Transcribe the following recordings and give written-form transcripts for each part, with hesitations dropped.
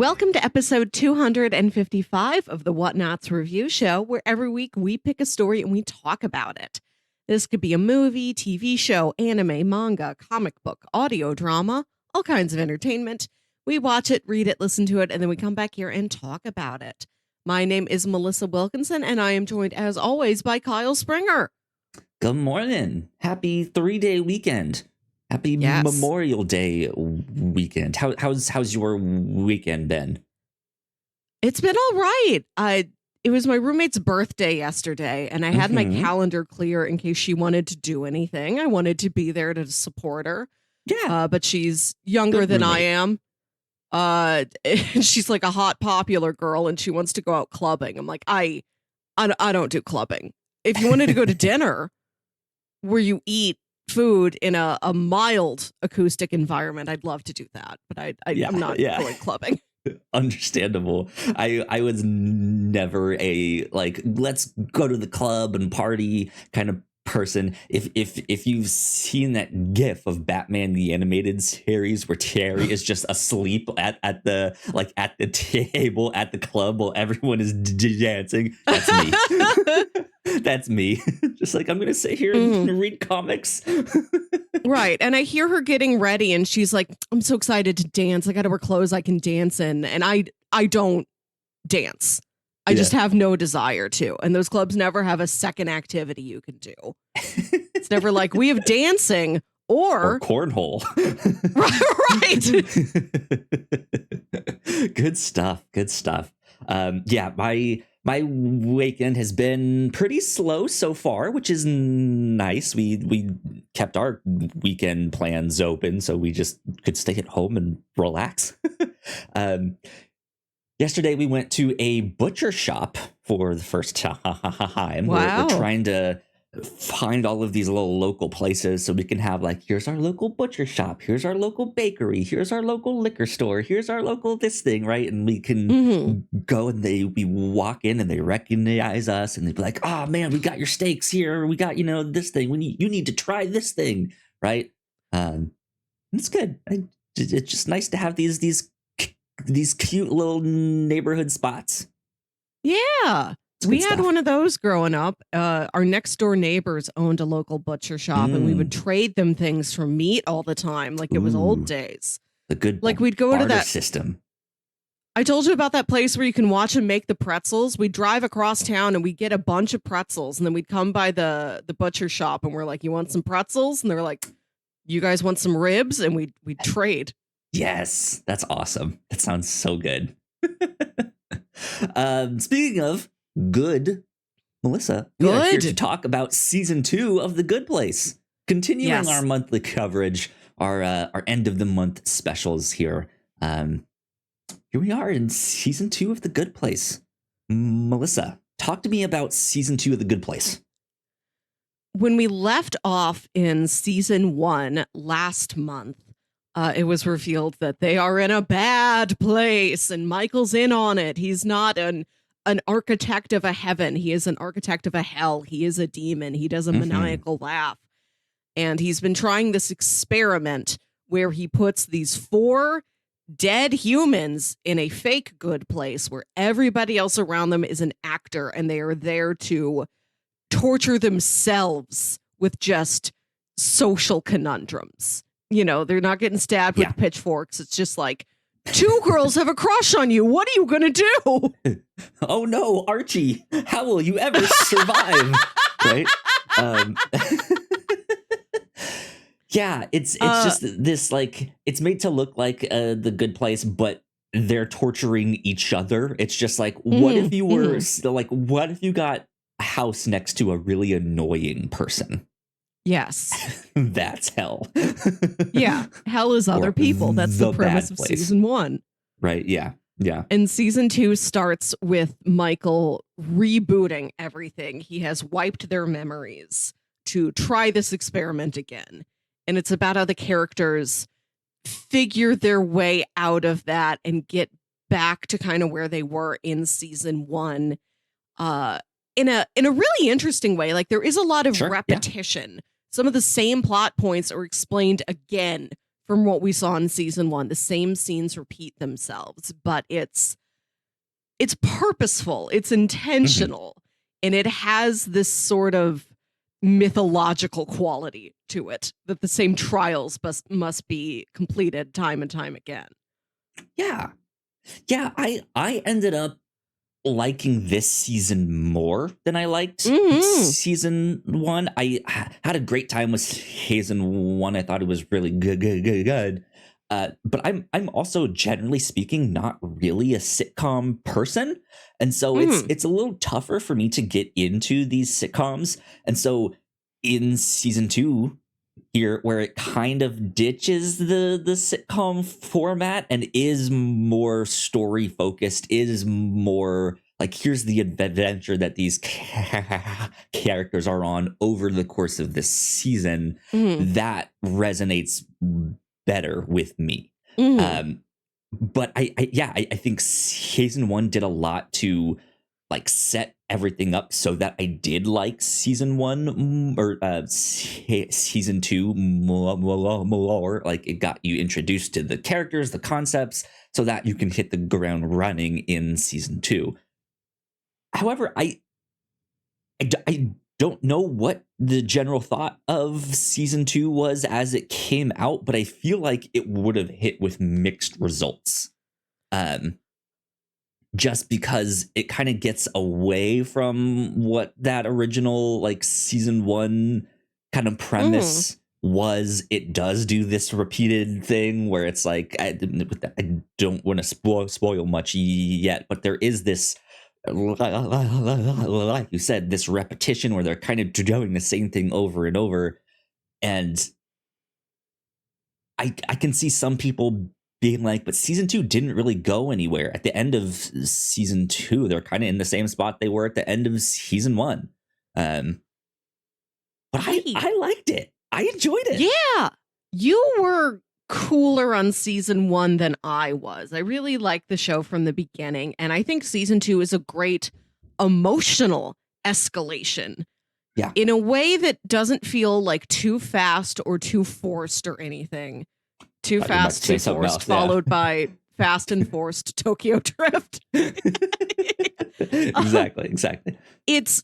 Welcome to episode 255 of the Whatnauts review show, where every week we pick a story and we talk about it. This could be a movie, TV show, anime, manga, comic book, audio drama, all kinds of entertainment. We watch it, read it, listen to it, and then we come back here and talk about it. My name is Melissa Wilkinson, and I am joined, as always, by Kyle Springer. Good morning. Happy 3-day weekend. Happy Memorial Day weekend. How's your weekend been? It's been all right. It was my roommate's birthday yesterday, and I had my calendar clear in case she wanted to do anything. I wanted to be there to support her. Yeah. But she's younger than I am. She's like a hot, popular girl, and she wants to go out clubbing. I'm like, I don't do clubbing. If you wanted to go to dinner where you eat food in a mild acoustic environment, I'd love to do that, but I'm not going clubbing. Understandable. I was never a let's go to the club and party kind of person. If you've seen that gif of Batman the animated series where Terry is just asleep at the table at the club while everyone is dancing, that's me. That's me. Just like, I'm gonna sit here and read comics. Right. And I hear her getting ready and she's like, I'm so excited to dance. I gotta wear clothes I can dance in. And I don't dance. I just have no desire to. And those clubs never have a second activity you can do. It's never like, we have dancing or cornhole. Right. Good stuff. My weekend has been pretty slow so far, which is nice. We kept our weekend plans open, so we just could stay at home and relax. Yesterday, we went to a butcher shop for the first time. Wow. We're trying to find all of these little local places so we can have here's our local butcher shop, here's our local bakery, here's our local liquor store, here's our local this thing, right? And we can go and we walk in and they recognize us and they'd be like, oh man, we got your steaks here, we got this thing, you need to try this thing, right? It's good. It's just nice to have these cute little neighborhood spots. Yeah. We had one of those growing up. Our next door neighbors owned a local butcher shop and we would trade them things for meat all the time. Like it was old days. The good we'd go to that system. I told you about that place where you can watch them make the pretzels. We'd drive across town and we'd get a bunch of pretzels and then we'd come by the butcher shop and we're like, you want some pretzels? And they were like, you guys want some ribs? And we'd trade. Yes, that's awesome. That sounds so good. Speaking of good, Melissa, we are here to talk about season 2 of The Good Place. Continuing our monthly coverage, our end of the month specials here. Here we are in season 2 of The Good Place. Melissa, talk to me about season 2 of The Good Place. When we left off in season 1 last month, it was revealed that they are in a bad place and Michael's in on it. He's not an architect of a heaven. He is an architect of a hell. He is a demon. He does a maniacal laugh. And he's been trying this experiment where he puts these 4 dead humans in a fake good place where everybody else around them is an actor and they are there to torture themselves with just social conundrums. They're not getting stabbed with pitchforks. It's just like, 2 girls have a crush on you. What are you going to do? Oh, no, Archie. How will you ever survive? Right? Yeah, it's just this, it's made to look like The Good Place, but they're torturing each other. It's just like, what if you were, what if you got a house next to a really annoying person? Yes. That's hell. Yeah. Hell is other people. That's the premise of season 1. Right. Yeah. Yeah. And season 2 starts with Michael rebooting everything. He has wiped their memories to try this experiment again. And it's about how the characters figure their way out of that and get back to kind of where they were in season 1. In a really interesting way. There is a lot of repetition. Yeah. Some of the same plot points are explained again from what we saw in season 1. The same scenes repeat themselves, but it's purposeful, it's Mhm. intentional, and it has this sort of mythological quality to it that the same trials must be completed time and time again. Yeah. Yeah, I ended up liking this season more than I liked Mhm. season 1. Had a great time with season 1. I thought it was really good. But I'm also, generally speaking, not really a sitcom person, and so Mhm. it's a little tougher for me to get into these sitcoms. And so in season 2 here, where it kind of ditches the sitcom format and is more story focused, is more like, here's the adventure that these characters are on over the course of this season, Mhm. that resonates better with me. Mhm. um but I think season 1 did a lot to like set everything up so that I did like season 1, or season 2 more. Like, it got you introduced to the characters, the concepts, so that you can hit the ground running in season 2. However, I don't know what the general thought of season 2 was as it came out, but I feel like it would have hit with mixed results. Um, just because it kind of gets away from what that original, like, season 1 kind of Mhm. premise was. It does do this repeated thing where it's like, I don't want to spoil much yet, but there is this, like you said, this repetition where they're kind of doing the same thing over and over. And I can see some people being like, but season 2 didn't really go anywhere. At the end of season 2, they're kind of in the same spot they were at the end of season 1. Um, but Right. I liked it. I enjoyed it. Yeah. You were cooler on season 1 than I was. I really liked the show from the beginning, and I think season 2 is a great emotional escalation Yeah, in a way that doesn't feel like too fast or too forced or anything. Too thought you were about to fast, say too something forced, else. Yeah. followed by fast and forced Tokyo Drift. um, Exactly. it's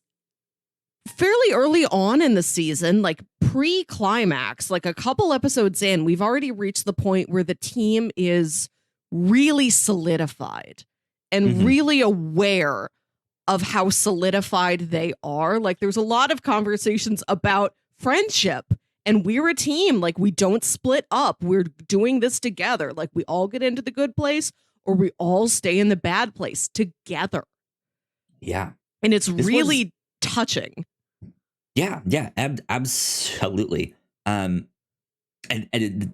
fairly early on in the season, like pre-climax, like a couple episodes in, we've already reached the point where the team is really solidified and Hmm. really aware of how solidified they are. Like, there's a lot of conversations about friendship, and we're a team. Like, we don't split up. We're doing this together. Like, we all get into the good place or we all stay in the bad place together. Yeah, And it's this was really touching. absolutely.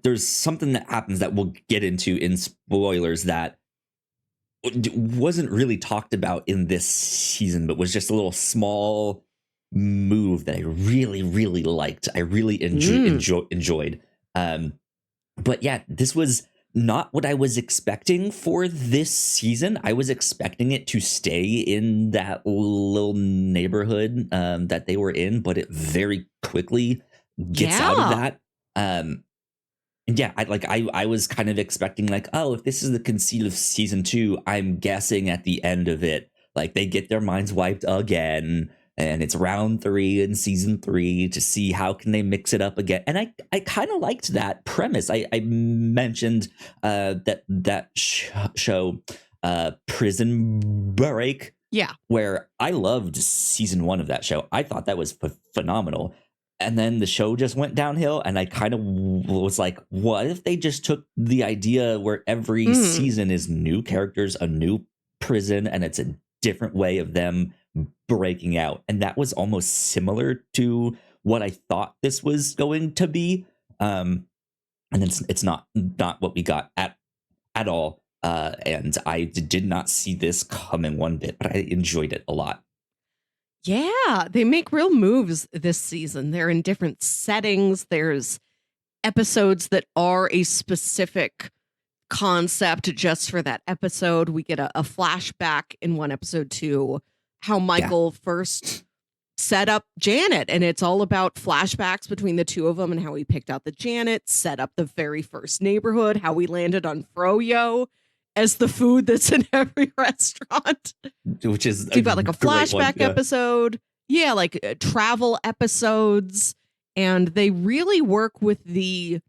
There's something that happens that we'll get into in spoilers that wasn't really talked about in this season, but was just a little small move that I really liked. I really Mm. enjoyed. Um, but yeah, this was not what I was expecting for this season. I was expecting it to stay in that little neighborhood that they were in, but it very quickly gets out of Yeah. that. Yeah, I was kind of expecting, like, oh, if this is the conceit of season 2, I'm guessing at the end of it, like, they get their minds wiped again, and it's round 3 in season 3 to see how can they mix it up again. And I kind of liked that premise. I mentioned that show, Prison Break, Yeah. where I loved season 1 of that show. I thought that was phenomenal. And then the show just went downhill, and I kind of was like, what if they just took the idea where every Mm. season is new characters, a new prison, and it's a different way of them breaking out? And that was almost similar to what I thought this was going to be. And it's not what we got at all. And I did not see this coming one bit, but I enjoyed it a lot. Yeah. They make real moves this season. They're in different settings. There's episodes that are a specific concept just for that episode. We get a flashback in one episode to how Yeah. Michael first set up Janet, and it's all about flashbacks between the two of them and how we picked out the Janet, set up the very first neighborhood, how we landed on Froyo as the food that's in every restaurant. Which is so you've got like a flashback one, episode. Yeah, like travel episodes. And they really work with the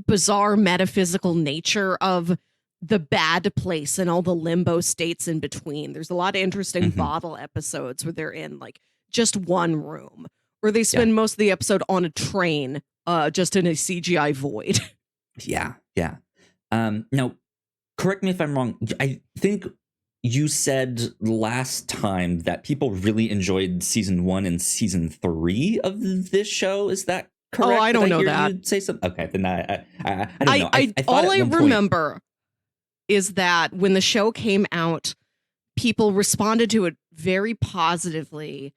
bizarre metaphysical nature of the bad place and all the limbo states in between. There's a lot of interesting bottle episodes where they're in like just one room, or they spend most of the episode on a train, just in a CGI void. Yeah. Now, correct me if I'm wrong. I think you said last time that people really enjoyed season 1 and season 3 of this show. Is that correct? Oh, I don't know that. You say something. Okay, then I don't know. I all I remember is that when the show came out, people responded to it very positively,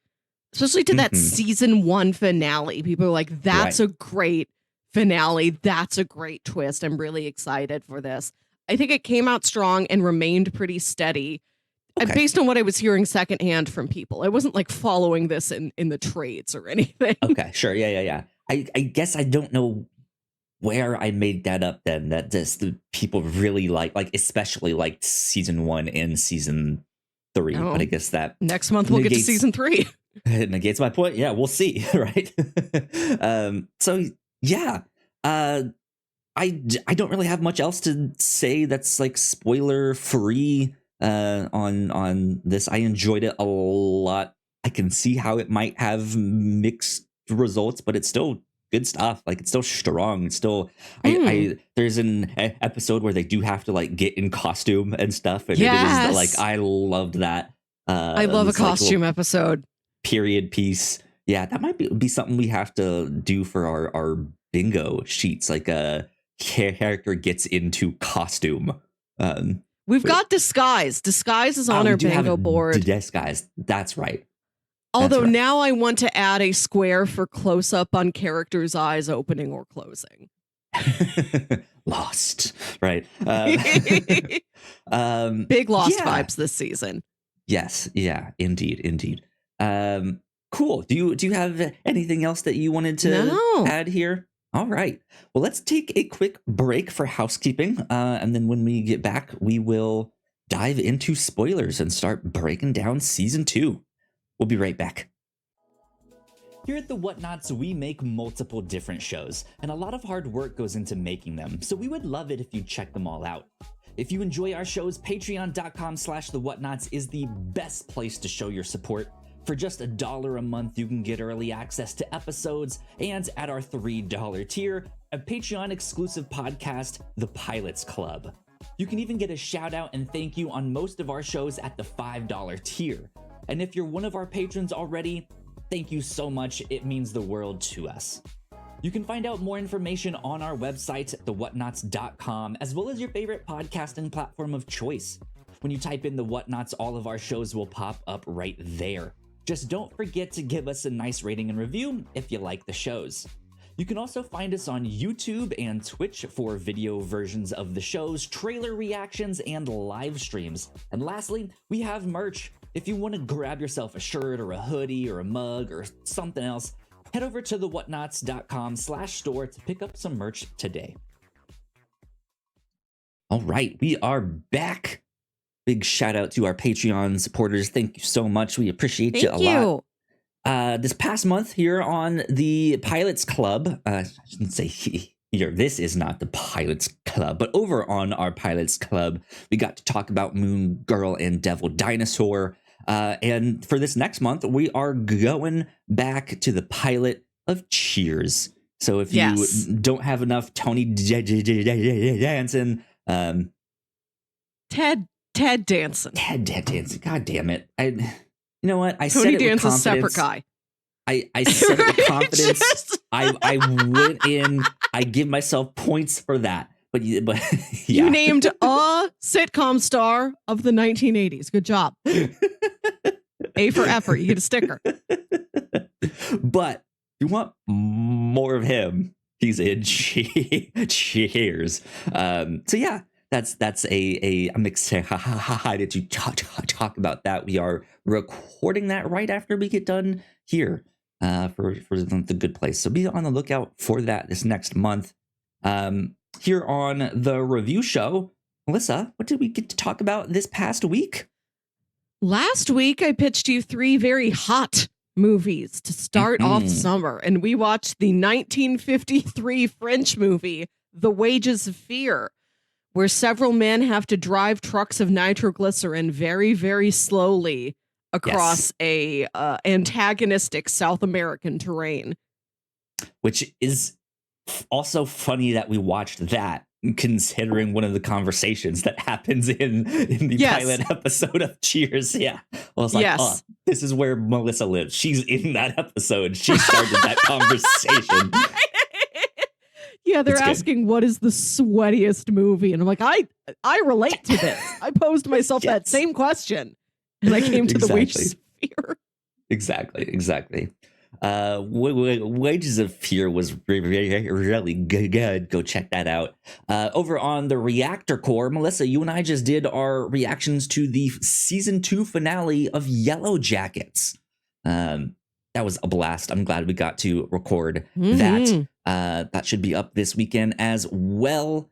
especially to that season 1 finale. People were like, that's a great finale. That's a great twist. I'm really excited for this. I think it came out strong and remained pretty steady. Okay. Based on what I was hearing secondhand from people. I wasn't like following this in the trades or anything. Okay, sure. Yeah. I guess I don't know where I made that up then, that the people really like especially liked season 1 and season 3. Oh, but I guess that next month we'll get to season 3. It negates my point. Yeah, we'll see. Right. So yeah, I don't really have much else to say that's like spoiler free on this. I enjoyed it a lot. I can see how it might have mixed results, but it's still good stuff. Like, it's still strong. It's still there's an episode where they do have to like get in costume and stuff, and it is like, I loved that. I love a costume episode. Period piece. Yeah, that might be something we have to do for our bingo sheets. Like a character gets into costume. We've got disguise. Disguise is on our bingo board. Disguise. That's right. Although now I want to add a square for close up on characters' eyes opening or closing. Lost, right? Big Lost vibes this season. Yes, yeah, indeed. Cool. Do you have anything else that you wanted to add here? All right. Well, let's take a quick break for housekeeping, and then when we get back, we will dive into spoilers and start breaking down season 2. We'll be right back. Here at the Whatnauts, we make multiple different shows, and a lot of hard work goes into making them, so we would love it if you check them all out. If you enjoy our shows, patreon.com/thewhatnauts is the best place to show your support. For just $1 a month, you can get early access to episodes, and at our $3 tier, a Patreon-exclusive podcast, The Pilots Club. You can even get a shout out and thank you on most of our shows at the $5 tier. And if you're one of our patrons already, thank you so much. It means the world to us. You can find out more information on our website, thewhatnauts.com, as well as your favorite podcasting platform of choice. When you type in The Whatnauts, all of our shows will pop up right there. Just don't forget to give us a nice rating and review if you like the shows. You can also find us on YouTube and Twitch for video versions of the shows, trailer reactions, and live streams. And lastly, we have merch. If you want to grab yourself a shirt or a hoodie or a mug or something else, head over to thewhatnauts.com/store to pick up some merch today. All right, we are back. Big shout out to our Patreon supporters. Thank you so much. We appreciate you a lot. This past month here on the Pilots Club, I shouldn't say here, this is not the Pilots Club, but over on our Pilots Club, we got to talk about Moon Girl and Devil Dinosaur. And for this next month, we are going back to the pilot of Cheers. So if you don't have enough Tony Danson, Ted Danson. Ted Danson. God damn it. You know what? I Tony said it with confidence. Danson's a separate guy. I said it with confidence. I went in. I give myself points for that. But yeah. You named a sitcom star of the 1980s. Good job. A for effort. You get a sticker. But you want more of him. He's in Cheers. So yeah. I'm excited to talk about that. We are recording that right after we get done here for the Good Place. So be on the lookout for that this next month. Here on the review show, Melissa, what did we get to talk about this past week? Last week, I pitched you 3 very hot movies to start off summer, and we watched the 1953 French movie, The Wages of Fear, where several men have to drive trucks of nitroglycerin very, very slowly across a antagonistic South American terrain. Which is also funny that we watched that, considering one of the conversations that happens in the pilot episode of Cheers. Yeah. I was like, oh, this is where Melissa lives. She's in that episode. She started that conversation. Yeah, they're asking what is the sweatiest movie, and I'm like, I relate to this. I posed myself that same question, and I came to the Wages of Fear. Exactly. Wages of Fear was really good. Go check that out. Over on the Reactor Core, Melissa, you and I just did our reactions to the season 2 finale of Yellow Jackets. That was a blast. I'm glad we got to record that. That should be up this weekend as well.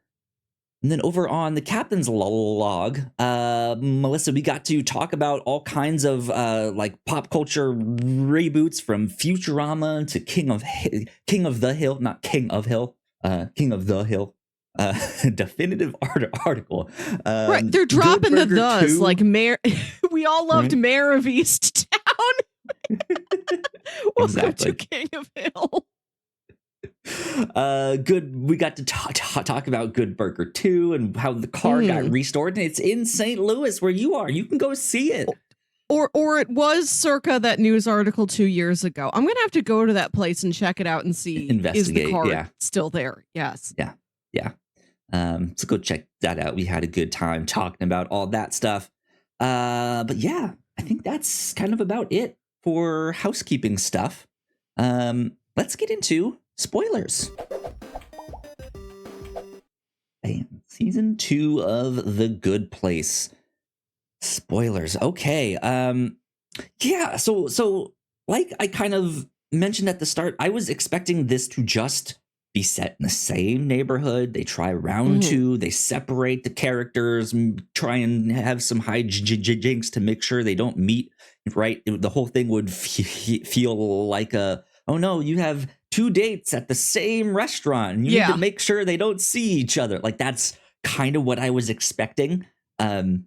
And then over on the Captain's Log, Melissa, we got to talk about all kinds of like pop culture reboots, from Futurama to King of the Hill, not King of Hill, King of the Hill. Definitive article. Right, they're dropping the thes, like Mayor. We all loved Mayor of Easttown. Welcome to King of Hill. Good. We got to talk about Good Burger 2 and how the car got restored, and it's in St. Louis where you are. You can go see it. Or it was circa that news article 2 years ago. I'm gonna have to go to that place and check it out and see, is the car still there? Yes. Yeah. So go check that out. We had a good time talking about all that stuff. But yeah, I think that's kind of about it for housekeeping stuff. Let's get into spoilers. Bam. Season 2 of The Good Place. Spoilers. Okay. Yeah, so like I kind of mentioned at the start, I was expecting this to just be set in the same neighborhood. They try round 2, they separate the characters, try and have some hijinks to make sure they don't meet, right? The whole thing would feel like oh no, you have 2 dates at the same restaurant, and you need to make sure they don't see each other. Like, that's kind of what I was expecting. And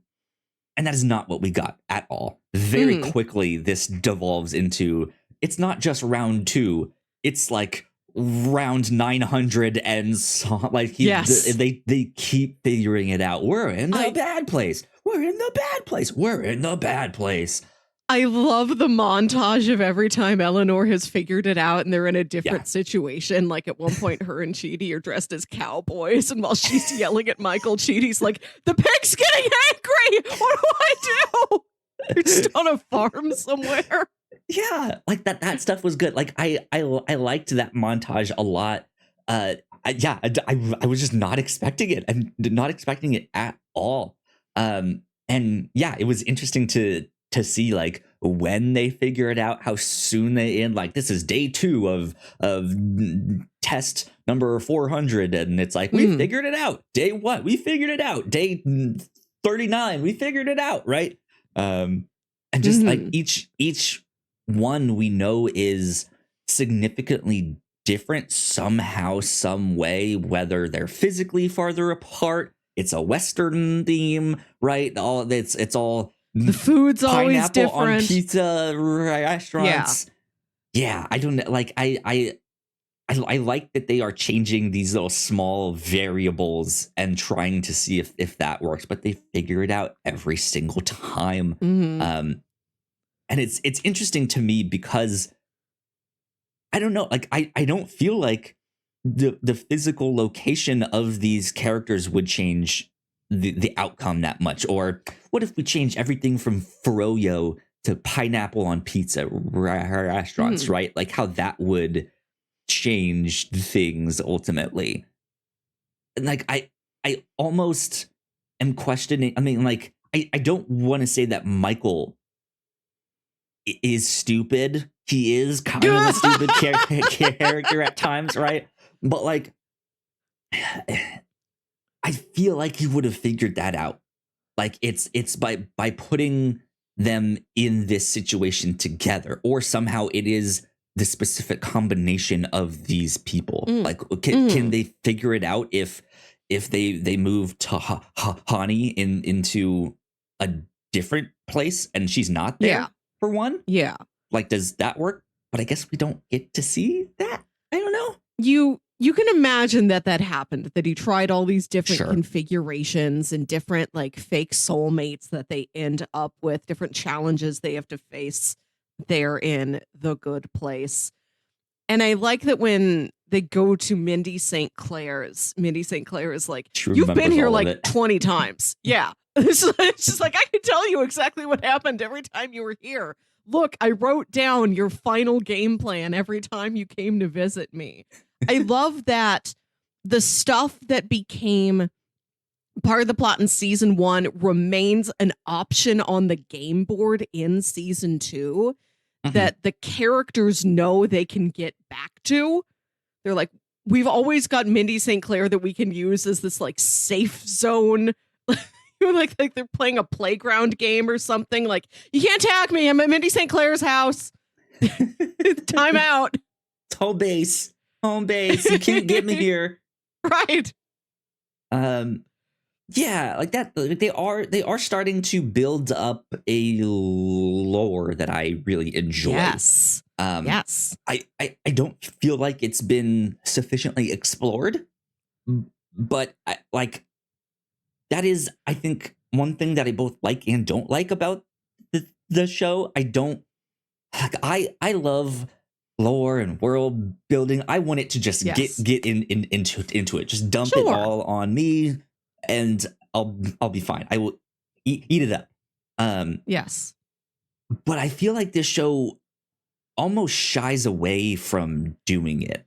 that is not what we got at all. Very quickly, this devolves into, it's not just round 2, it's like round 900, and so, like they keep figuring it out. We're in the bad place. We're in the bad place. We're in the bad place. I love the montage of every time Eleanor has figured it out and they're in a different situation. Like at one point, her and Chidi are dressed as cowboys, and while she's yelling at Michael, Chidi's like, "The pig's getting angry. What do I do?" They're just on a farm somewhere. Yeah, like that stuff was good. Like I liked that montage a lot. I was just not expecting it, and not expecting it at all. And yeah, it was interesting to see, like, when they figure it out, how soon they end. Like, this is day 2 of test number 400, and it's like, we figured it out. Day 1, we figured it out. Day 39, we figured it out, right? And just like each one we know is significantly different somehow, some way, whether they're physically farther apart. It's a Western theme, right? It's all, the food's always different on pizza restaurants. Yeah, I don't like. I like that they are changing these little small variables and trying to see if that works, but they figure it out every single time. And it's interesting to me because I don't know, like I don't feel like the physical location of these characters would change the outcome that much. Or what if we change everything from froyo to pineapple on pizza restaurants, right? Like how that would change things ultimately. And like I almost am questioning. I mean, like, I don't want to say that Michael is stupid. He is kind of a stupid character at times, right? But like, I feel like he would have figured that out. Like it's by putting them in this situation together, or somehow it is the specific combination of these people. Like, can they figure it out if they move to Hani into a different place and she's not there for one? Yeah. Like, does that work? But I guess we don't get to see that. I don't know. You can imagine that happened, that he tried all these different configurations and different like fake soulmates that they end up with, different challenges they have to face there in the good place. And I like that when they go to Mindy St. Clair is like, you've been here like 20 times. Yeah. It's just like, I can tell you exactly what happened every time you were here. Look, I wrote down your final game plan every time you came to visit me. I love that the stuff that became part of the plot in season 1 remains an option on the game board in season 2 that the characters know they can get back to. They're like, we've always got Mindy St. Clair that we can use as this like safe zone. like they're playing a playground game or something. Like, you can't attack me. I'm at Mindy St. Clair's house. Time out. It's home base. You can't get me here. Right. Yeah, like that. They are starting to build up a lore that I really enjoy. Yes. Yes. I don't feel like it's been sufficiently explored, but that is, I think, one thing that I both like and don't like about the show. I love lore and world building. I want it to just get into it. Just dump it all on me, and I'll be fine. I will eat it up. Yes. But I feel like this show almost shies away from doing it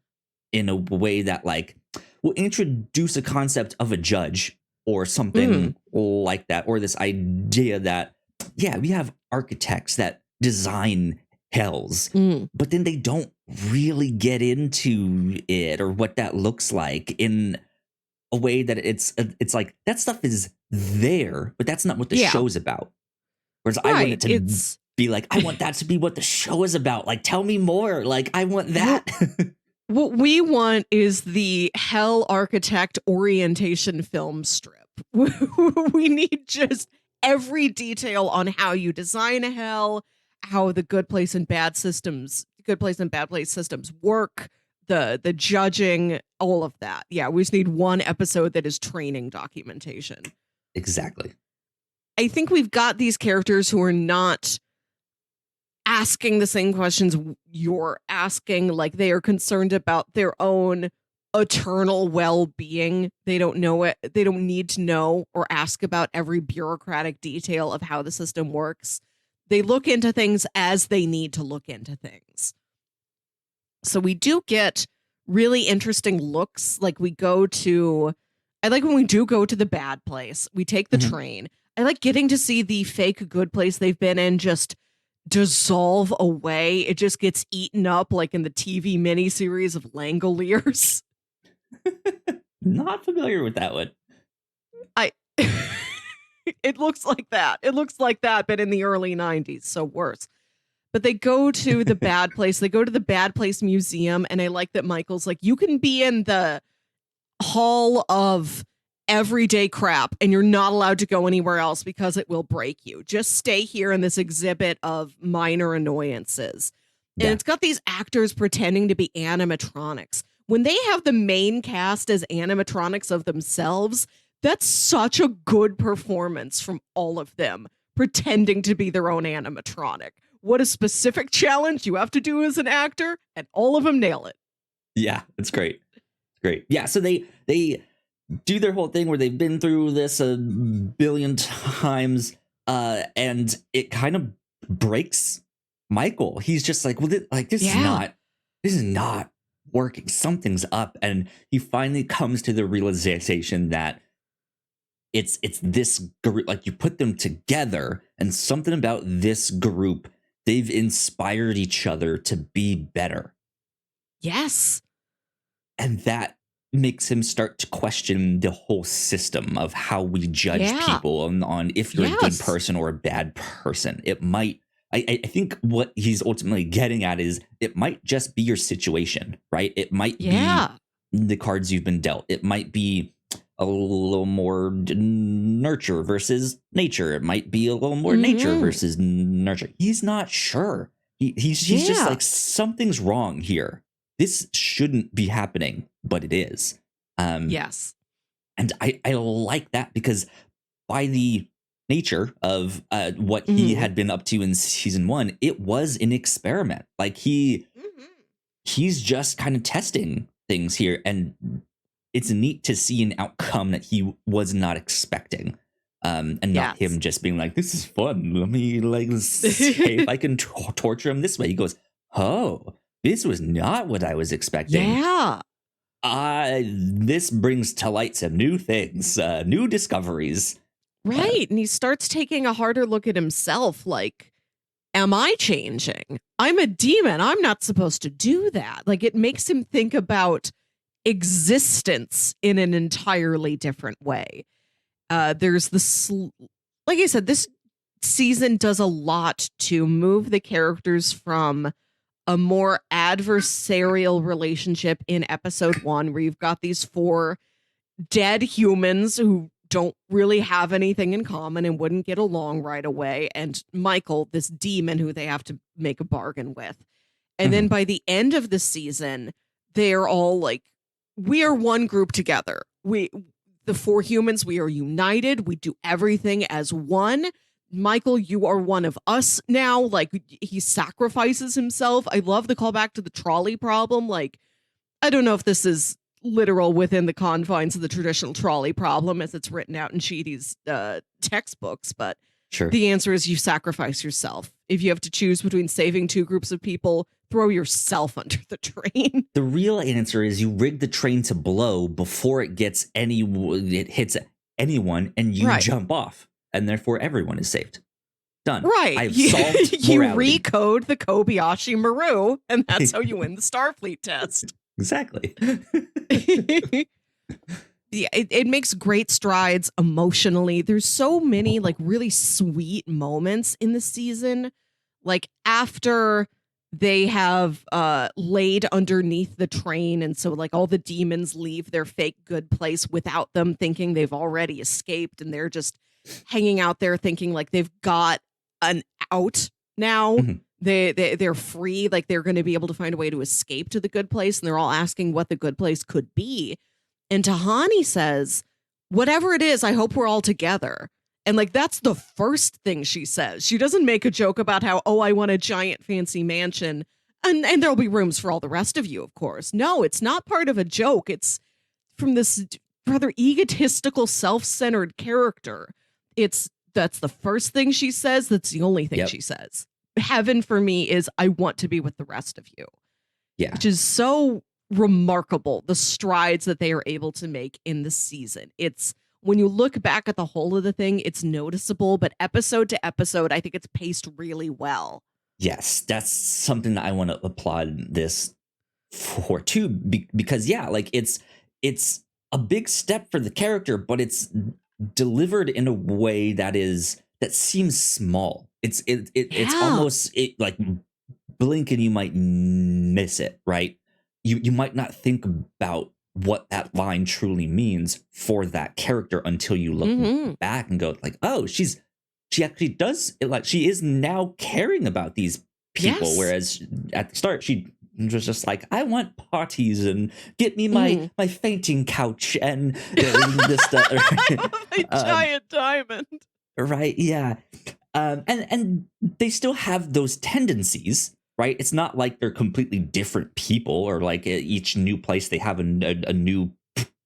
in a way that like will introduce a concept of a judge or something like that, or this idea that we have architects that design hells, but then they don't really get into it or what that looks like in a way that it's like that stuff is there, but that's not what the show's about. Whereas I want it to be like, I want that to be what the show is about. Like, tell me more. Like, I want that. What we want is the hell architect orientation film strip. We need just every detail on how you design a hell, how the good place and bad place systems work, the judging, all of that. Yeah, we just need one episode that is training documentation. Exactly. I think we've got these characters who are not asking the same questions you're asking. Like, they are concerned about their own eternal well-being. They don't know it. They don't need to know or ask about every bureaucratic detail of how the system works. They look into things as they need to look into things. So we do get really interesting looks. Like, I like when we do go to the bad place. We take the train. I like getting to see the fake good place they've been in just dissolve away. It just gets eaten up like in the TV miniseries of Langoliers. Not familiar with that one. It looks like that. It looks like that, but in the early 90s, so worse. But they go to the bad place. They go to the bad place museum, and I like that Michael's like, you can be in the hall of everyday crap, and you're not allowed to go anywhere else because it will break you. Just stay here in this exhibit of minor annoyances. And it's got these actors pretending to be animatronics. When they have the main cast as animatronics of themselves, that's such a good performance from all of them pretending to be their own animatronic. What a specific challenge you have to do as an actor, and all of them nail it. Yeah, it's great. Great. Yeah, so they do their whole thing where they've been through this a billion times, and it kind of breaks Michael. He's just like, well, this is not working. Something's up, and he finally comes to the realization that it's this group, like you put them together, and something about this group, they've inspired each other to be better. Yes. And that makes him start to question the whole system of how we judge Yeah. people on if you're a good person or a bad person. It might, I think what he's ultimately getting at is it might just be your situation, right? It might be the cards you've been dealt. It might be a little more nurture versus nature. It might be a little more nature versus nurture. He's not sure. He's just like, something's wrong here. This shouldn't be happening, but it is. Yes. And I like that, because by the nature of what he had been up to in season 1, it was an experiment. Like he's just kind of testing things here, and it's neat to see an outcome that he was not expecting. And not him just being like, this is fun. Let me like see if I can torture him this way. He goes, oh, this was not what I was expecting. Yeah. This brings to light some new things, new discoveries. Right. And he starts taking a harder look at himself. Like, am I changing? I'm a demon. I'm not supposed to do that. Like, it makes him think about existence in an entirely different way. There's this, like I said, this season does a lot to move the characters from a more adversarial relationship in episode 1, where you've got these 4 dead humans who don't really have anything in common and wouldn't get along right away, and Michael, this demon who they have to make a bargain with. And then by the end of the season, they're all like, we are one group together. The 4 humans, we are united. We do everything as one. Michael, you are one of us now. Like, he sacrifices himself. I love the callback to the trolley problem. Like, I don't know if this is literal within the confines of the traditional trolley problem as it's written out in Sheedy's textbooks, but sure, the answer is you sacrifice yourself. If you have to choose between saving 2 groups of people, throw yourself under the train. The real answer is you rig the train to blow before it hits anyone, and you jump off, and therefore everyone is saved. Done. Right. I've solved morality. You recode the Kobayashi Maru, and that's how you win the Starfleet test. Exactly. Yeah, it makes great strides emotionally. There's so many like really sweet moments in the season. Like after they have laid underneath the train, and so like all the demons leave their fake good place without them, thinking they've already escaped, and they're just hanging out there thinking like they've got an out now. They're free, like they're going to be able to find a way to escape to the good place, and they're all asking what the good place could be. And Tahani says, whatever it is, I hope we're all together. And like, that's the first thing she says. She doesn't make a joke about how, oh, I want a giant fancy mansion and there'll be rooms for all the rest of you, of course. No, it's not part of a joke. It's from this rather egotistical, self-centered character. That's the first thing she says. That's the only thing she says. Heaven for me is I want to be with the rest of you. Yeah. Which is so remarkable, the strides that they are able to make in the season. It's, when you look back at the whole of the thing, it's noticeable, but episode to episode, I think it's paced really well. Yes, that's something that I want to applaud this for too, because like it's a big step for the character, but it's delivered in a way that seems small. It's almost like blink and you might miss it, right? You might not think about what that line truly means for that character until you look back and go like, oh, she actually does it. Like, she is now caring about these people. Yes. Whereas at the start, she was just like, I want parties and get me my fainting couch and this stuff. My giant diamond. Right. Yeah. And they still have those tendencies. Right. It's not like they're completely different people, or like each new place they have a new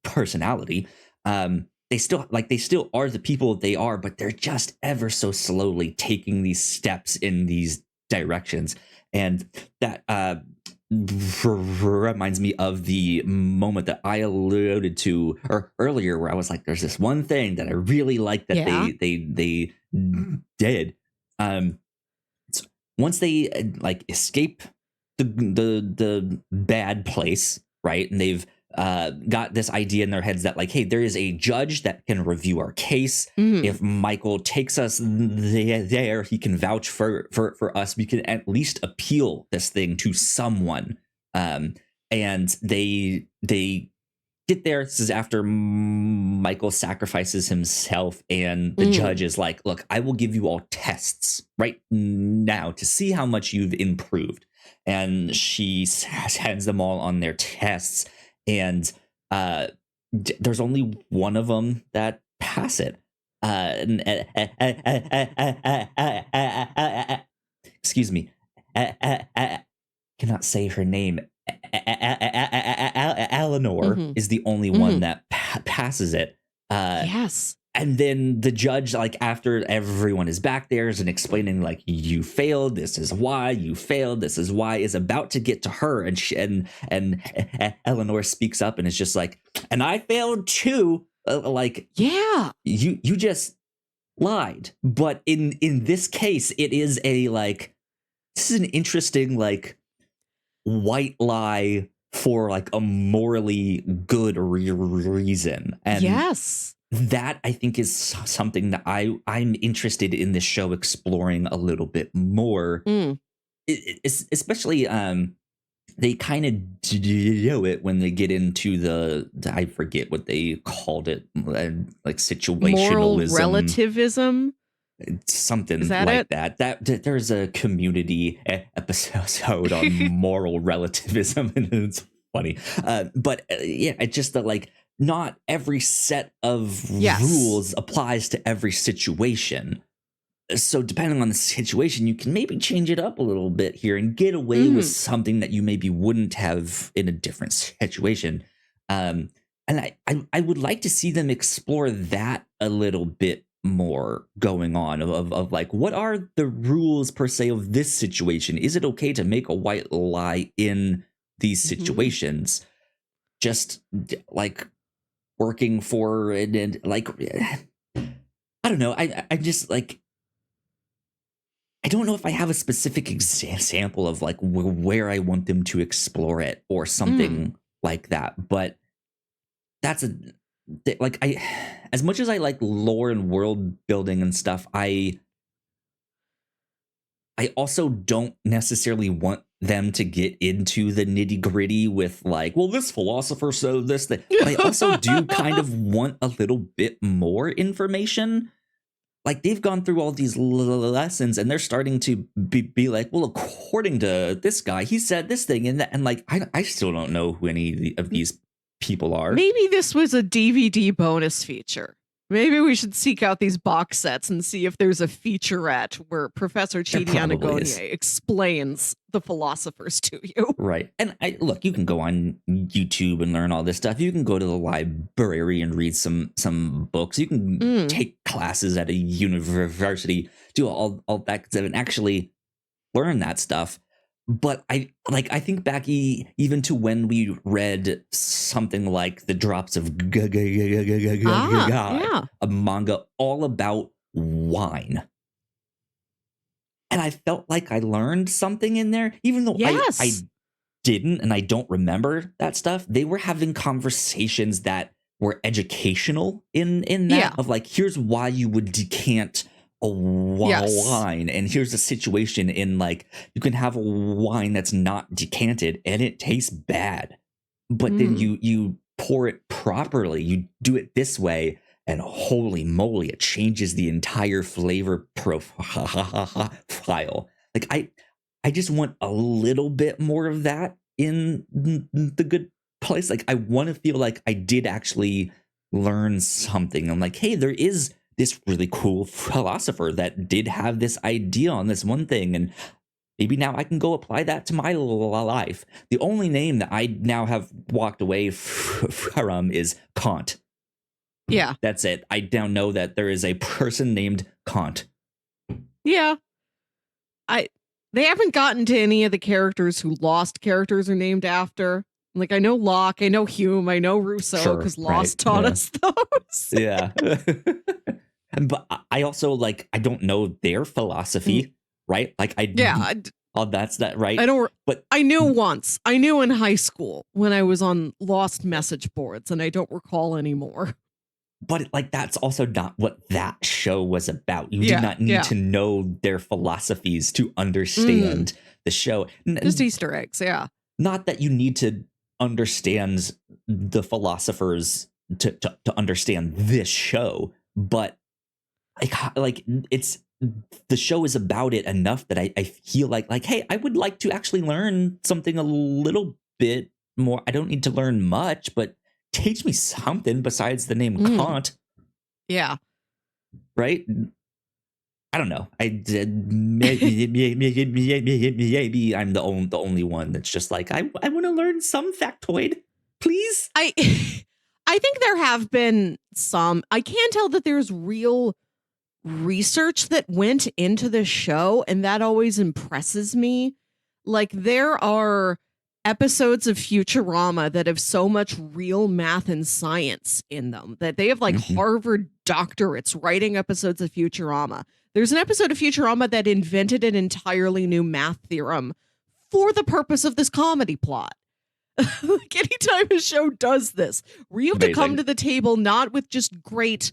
personality. They still are the people they are, but they're just ever so slowly taking these steps in these directions. And that reminds me of the moment that I alluded to earlier, where I was like, "There's this one thing that I really like that Yeah. they did." Um, it's- Once they like escape the bad place, right, and they've got this idea in their heads that like, hey, there is a judge that can review our case. Mhm. If Michael takes us there, he can vouch for us. We can at least appeal this thing to someone. Um, and they get there. This is after Michael sacrifices himself, and the Mm. judge is like, "Look, I will give you all tests right now to see how much you've improved." And she sends them all on their tests, and there's only one of them that pass it. Excuse me. Cannot say her name. Eleanor Mhm. is the only one Mhm. that passes it. Uh, Yes. and then the judge, like after everyone is back there, and explaining like you failed. This is why you failed. This is why is about to get to her, and Eleanor speaks up and is just like, and I failed too. Like Yeah. you just lied. But in this case, it is a like this is an interesting like white lie for like a morally good reason, and Yes. that I think is something that I'm interested in this show exploring a little bit more. Mm. Especially they kind of do it when they get into the I forget what they called it, like Moral situationalism, relativism. Is something that like it? that there's a community episode on moral relativism, and it's funny, but yeah, it's just that like not every set of Yes. rules applies to every situation. So depending on the situation, you can maybe change it up a little bit here and get away with Mhm. something that you maybe wouldn't have in a different situation. And I would like to see them explore that a little bit more going on of like, what are the rules per se of this situation? Is it okay to make a white lie in these Mhm. situations? Just like working for and like, I don't know. I just like I don't know if I have a specific example of like where I want them to explore it or Mm. something like that, but that's a like I as much as I like lore and world building and stuff, I also don't necessarily want them to get into the nitty gritty with like, well, this philosopher said this, that, but I also do kind of want a little bit more information. Like they've gone through all these lessons and they're starting to be like, well, according to this guy, he said this thing and that, and like I still don't know who any of these people are. Maybe this was a DVD bonus feature. Maybe we should seek out these box sets and see if there's a featurette where Professor There Chidi probably is. Anagonier explains the philosophers to you. Right. And I look, you can go on YouTube and learn all this stuff. You can go to the library and read some books. You can Mm. take classes at a university, do all that stuff and actually learn that stuff. But I think back even to when we read something like The Drops of Ah, God, yeah. a manga all about wine. And I felt like I learned something in there, even though I Yes. didn't and I don't remember that stuff. They were having conversations that were educational in that Yeah. of like, here's why you would decant a Yes. wine, and here's a situation in like you can have a wine that's not decanted and it tastes bad, but then Mm. you pour it properly, you do it this way, and holy moly, it changes the entire flavor profile. Like I just want a little bit more of that in the good place. Like I want to feel like I did actually learn something. I'm like, hey, there is this really cool philosopher that did have this idea on this one thing, and maybe now I can go apply that to my life. The only name that I now have walked away from is Kant. Yeah. That's it. I now know that there is a person named Kant. Yeah. I They haven't gotten to any of the characters who Lost characters are named after. Like, I know Locke, I know Hume, I know Rousseau, because Lost taught us those. Yeah. But I also, like, I don't know their philosophy, right? Like, that's that, right? I don't. But I knew once. I knew in high school when I was on Lost message boards, and I don't recall anymore. But like, that's also not what that show was about. You did not need to know their philosophies to understand the show. Just Easter eggs, yeah. Not that you need to understand the philosophers to understand this show, but like it's the show is about it enough that I feel like, hey, I would like to actually learn something a little bit more. I don't need to learn much, but teach me something besides the name Kant. Yeah. Right? I don't know. Maybe I'm the only one that's just like, I want to learn some factoid, please. I think there have been some. I can tell that there's real research that went into the show, and that always impresses me. Like, there are episodes of Futurama that have so much real math and science in them that they have like Harvard doctorates writing episodes of Futurama. There's an episode of Futurama that invented an entirely new math theorem for the purpose of this comedy plot. Like, anytime a show does this, where you have to come to the table not with just great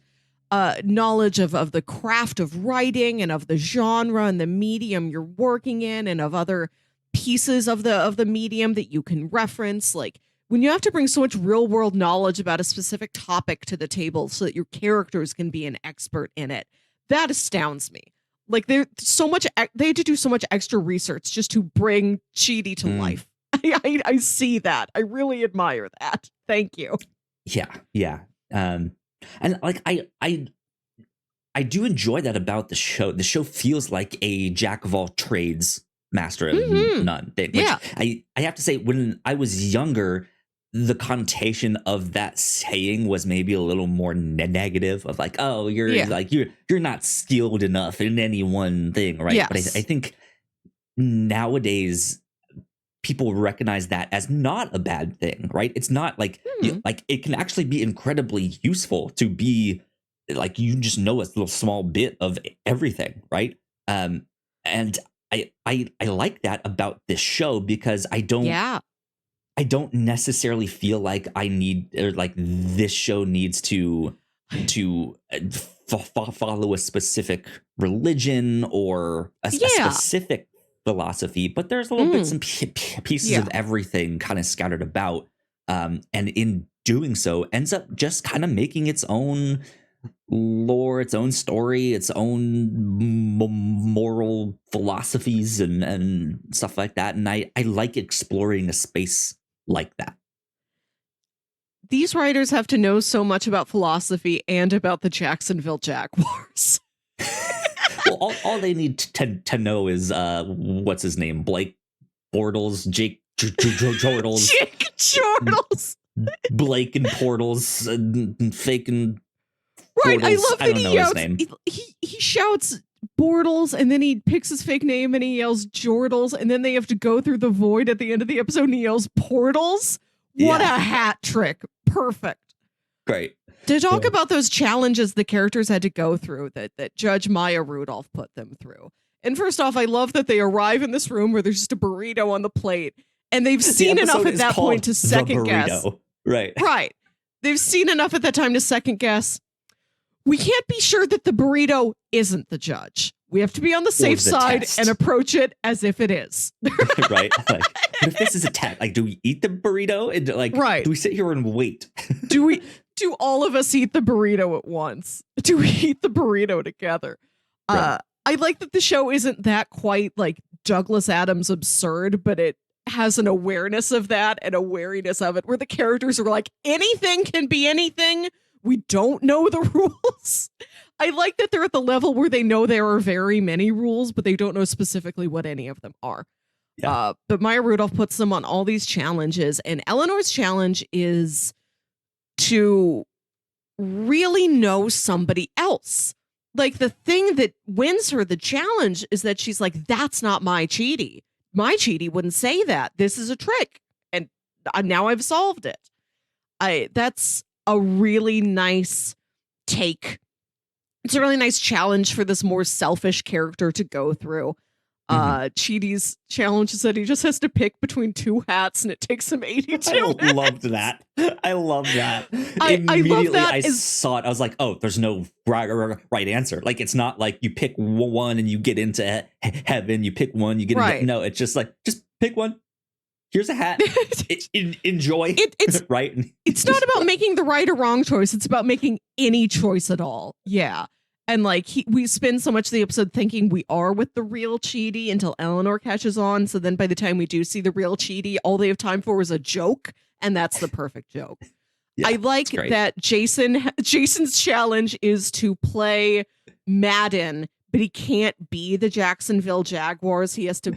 knowledge of the craft of writing and of the genre and the medium you're working in and of other pieces of the medium that you can reference. Like, when you have to bring so much real world knowledge about a specific topic to the table so that your characters can be an expert in it, that astounds me. Like, they had to do so much extra research just to bring Chidi to life. I see that. I really admire that. Thank you. Yeah. And like, I do enjoy that about the show. The show feels like a jack of all trades, master of none thing. Which I have to say, when I was younger, the connotation of that saying was maybe a little more negative, of like, oh, you're not skilled enough in any one thing, right? Yes. But I think nowadays people recognize that as not a bad thing, right? It's not like like, it can actually be incredibly useful to be like, you just know a little small bit of everything, right? And I like that about this show, because I don't necessarily feel like I need, or like this show needs to follow a specific religion or a specific philosophy, but there's little bits and pieces of everything kind of scattered about, and in doing so ends up just kind of making its own lore, its own story, its own moral philosophies and stuff like that. And I like exploring a space like that. These writers have to know so much about philosophy and about the Jacksonville Jaguars. Well, all they need to know is what's his name, Blake Bortles, Jake Chortles, Jake Chortles, Blake and Portals, and fake and right. Bortles. I love that I don't know his name. He shouts Bortles, and then he picks his fake name and he yells Jordals, and then they have to go through the void at the end of the episode and he yells Portals. What a hat trick. Perfect. Great. To talk about those challenges the characters had to go through that Judge Maya Rudolph put them through. And first off, I love that they arrive in this room where there's just a burrito on the plate, and they've seen enough at that point to second guess. Right. They've seen enough at that time to second guess. We can't be sure that the burrito isn't the judge. We have to be on the safe side and approach it as if it is. Right. Like, if this is a test, like, do we eat the burrito? And like, do we sit here and wait? Do all of us eat the burrito at once? Do we eat the burrito together? Right. I like that the show isn't that quite like Douglas Adams absurd, but it has an awareness of that and a wariness of it, where the characters are like, anything can be anything. We don't know the rules. I like that they're at the level where they know there are very many rules, but they don't know specifically what any of them are. Yeah. But Maya Rudolph puts them on all these challenges, and Eleanor's challenge is to really know somebody else. like the thing that wins her the challenge is that she's like, that's not my cheaty. My cheaty wouldn't say that. This is a trick. And now I've solved it. That's a really nice take. It's a really nice challenge for this more selfish character to go through. Cheaty's challenge is that he just has to pick between two hats and it takes him 82 minutes. I loved that. I love that. Immediately I saw it. I was like, oh, there's no right answer. Like, it's not like you pick one and you get into heaven. You pick one, you get into... No, it's just like, just pick one. Here's a hat. Enjoy. It's right. It's not about making the right or wrong choice. It's about making any choice at all. Yeah. And like we spend so much of the episode thinking we are with the real cheaty until Eleanor catches on. So then by the time we do see the real cheaty, all they have time for is a joke. And that's the perfect joke. Yeah, I like that Jason's challenge is to play Madden, but he can't be the Jacksonville Jaguars. He has to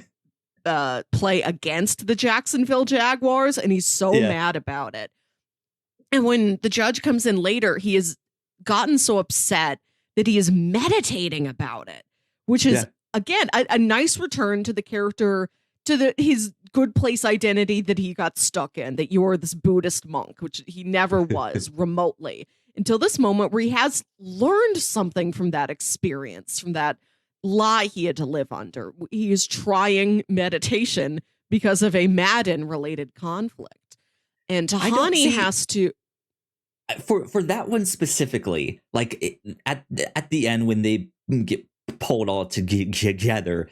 play against the Jacksonville Jaguars. And he's so mad about it. And when the judge comes in later, he has gotten so upset that he is meditating about it, which is, again, a nice return to the character, to his good place identity that he got stuck in, that you're this Buddhist monk, which he never was remotely until this moment where he has learned something from that experience, from that lie he had to live under. He is trying meditation because of a Madden-related conflict. And Tahani has to... For that one specifically, like at the end when they get pulled all together,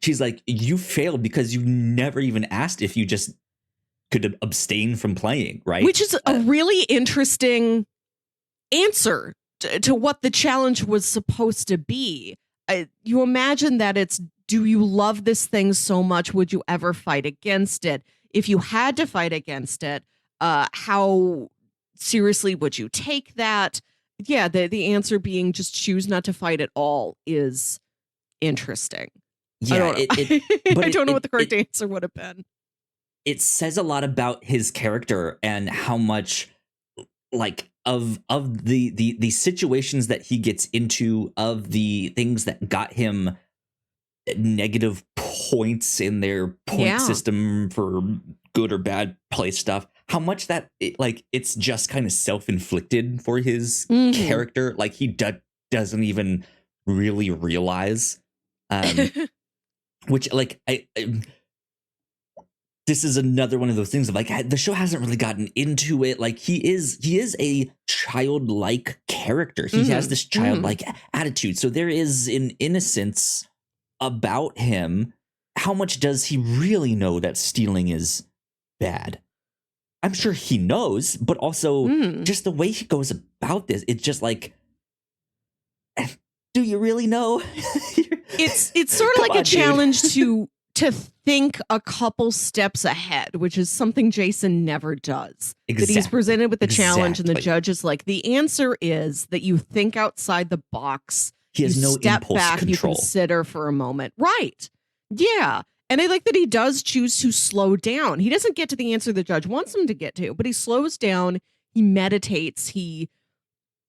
she's like, you failed because you never even asked if you just could abstain from playing, right? Which is a really interesting answer to what the challenge was supposed to be. You imagine that it's, do you love this thing so much? Would you ever fight against it? If you had to fight against it, how seriously would you take that? Yeah, the answer being just choose not to fight at all is interesting. Yeah, I don't know what the correct answer would have been. It says a lot about his character and how much, like, of the situations that he gets into, of the things that got him negative points in their point system for good or bad play stuff. How much that it's just kind of self-inflicted for his character, like he doesn't even really realize, which like I this is another one of those things of like the show hasn't really gotten into it. Like he is a childlike character. He has this childlike attitude, so there is an innocence about him. How much does he really know that stealing is bad? I'm sure he knows, but also just the way he goes about this, it's just like, do you really know? It's sort of like a challenge to think a couple steps ahead, which is something Jason never does. Exactly. That he's presented with the challenge and the judge is like, the answer is that you think outside the box. He has no step impulse back, control. You consider for a moment. Right. Yeah. And I like that he does choose to slow down. He doesn't get to the answer the judge wants him to get to, but he slows down, he meditates, he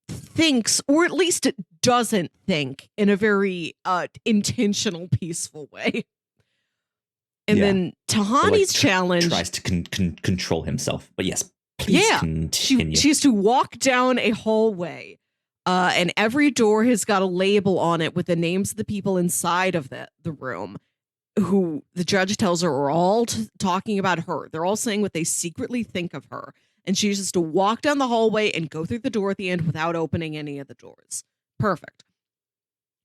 thinks, or at least doesn't think, in a very intentional, peaceful way. And then Tahani's challenge... tries to control himself. But yes, please continue. She has to walk down a hallway, and every door has got a label on it with the names of the people inside of the room, who the judge tells her are all talking about her. They're all saying what they secretly think of her. And she just has to walk down the hallway and go through the door at the end without opening any of the doors. Perfect.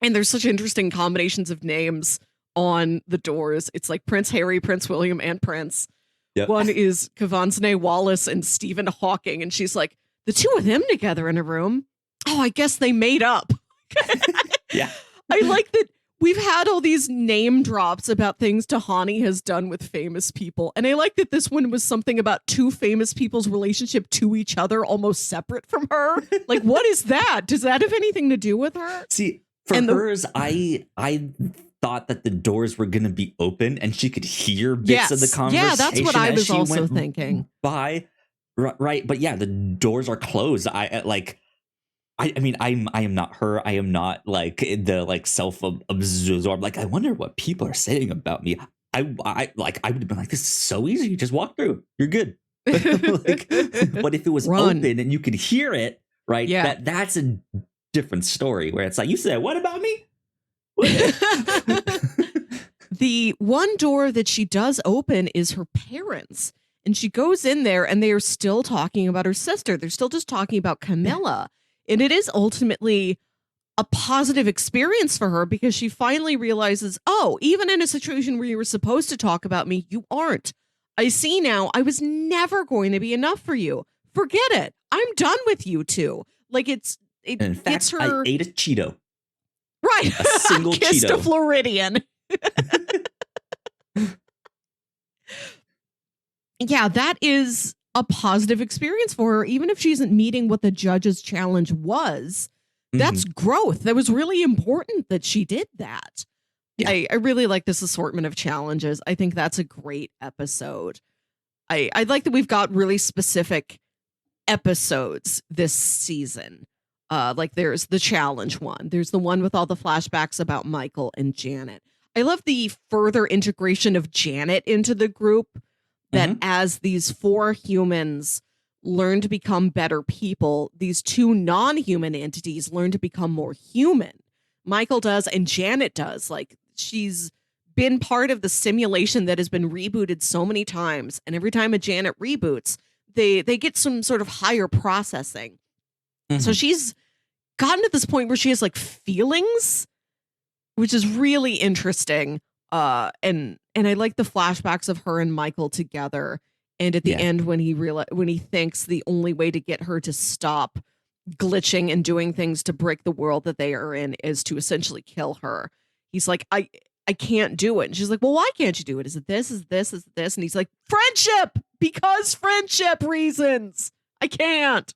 And there's such interesting combinations of names on the doors. It's like Prince Harry, Prince William, and Prince. Yep. One is Kavansne Wallace and Stephen Hawking. And she's like, the two of them together in a room? Oh, I guess they made up. Yeah. I like that. We've had all these name drops about things Tahani has done with famous people. And I like that this one was something about two famous people's relationship to each other, almost separate from her. Like, what is that? Does that have anything to do with her? See, for hers, I thought that the doors were going to be open and she could hear bits of the conversation. Yeah, that's what I was also thinking. Right. But yeah, the doors are closed. I mean, I am not her. I am not like the like self-absorbed. Like, I wonder what people are saying about me. I would have been like, this is so easy. You just walk through. You're good. Like, but if it was Run. open and you could hear it, right? Yeah. That's a different story where it's like, you said, what about me? The one door that she does open is her parents. And she goes in there and they are still talking about her sister. They're still just talking about Camilla. And it is ultimately a positive experience for her because she finally realizes, oh, even in a situation where you were supposed to talk about me, you aren't. I see now I was never going to be enough for you. Forget it. I'm done with you two. Like it In fact, gets her. I ate a Cheeto. Right. A single Kissed Cheeto. a Floridian. Yeah, that is a positive experience for her, even if she isn't meeting what the judge's challenge was. That's growth. That was really important that she did that. Yeah. I really like this assortment of challenges. I think that's a great episode. I like that we've got really specific episodes this season. Like there's the challenge one. There's the one with all the flashbacks about Michael and Janet. I love the further integration of Janet into the group, that as these 4 humans learn to become better people, these 2 non-human entities learn to become more human. Michael does and Janet does. Like, she's been part of the simulation that has been rebooted so many times. And every time a Janet reboots, they get some sort of higher processing. So she's gotten to this point where she has like feelings, which is really interesting. And I like the flashbacks of her and Michael together. And at the end, when he thinks the only way to get her to stop glitching and doing things to break the world that they are in is to essentially kill her. He's like, I can't do it. And she's like, well, why can't you do it? Is it this? Is this? Is this? And he's like, friendship, because friendship reasons. I can't.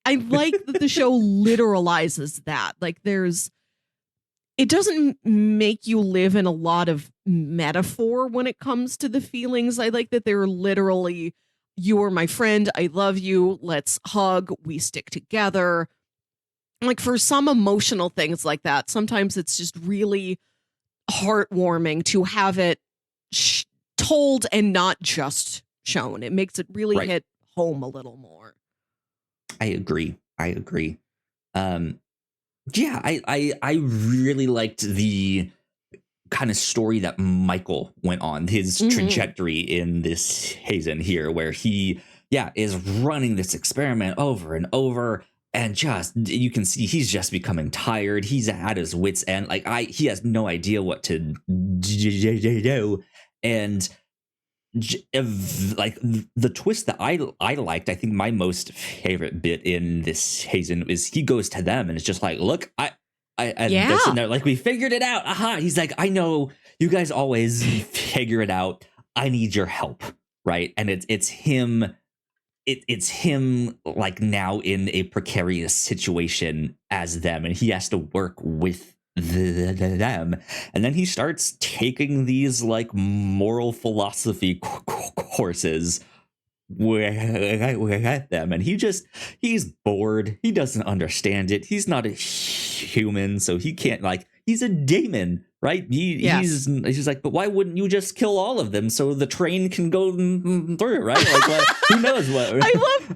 I like that the show literalizes that. Like it doesn't make you live in a lot of metaphor when it comes to the feelings. I like that they're literally, you are my friend. I love you. Let's hug. We stick together. Like for some emotional things like that, sometimes it's just really heartwarming to have it told and not just shown. It makes it really hit home a little more. I agree. Yeah, I really liked the kind of story that Michael went on, his trajectory in this season here, where he, is running this experiment over and over, and just, you can see he's just becoming tired. He's at his wit's end. Like, he has no idea what to do. And like the twist that I liked, I think my most favorite bit in this season is he goes to them and it's just like, look, and they're sitting there like, we figured it out. Aha. He's like, I know you guys always figure it out. I need your help. Right. And it's him. It's him like now in a precarious situation as them, and he has to work with them. And then he starts taking these like moral philosophy courses with them, and he's bored. He doesn't understand it. He's not a human, so he can't, like, he's a demon, right? He's like, but why wouldn't you just kill all of them so the train can go through, right? Like, who knows what?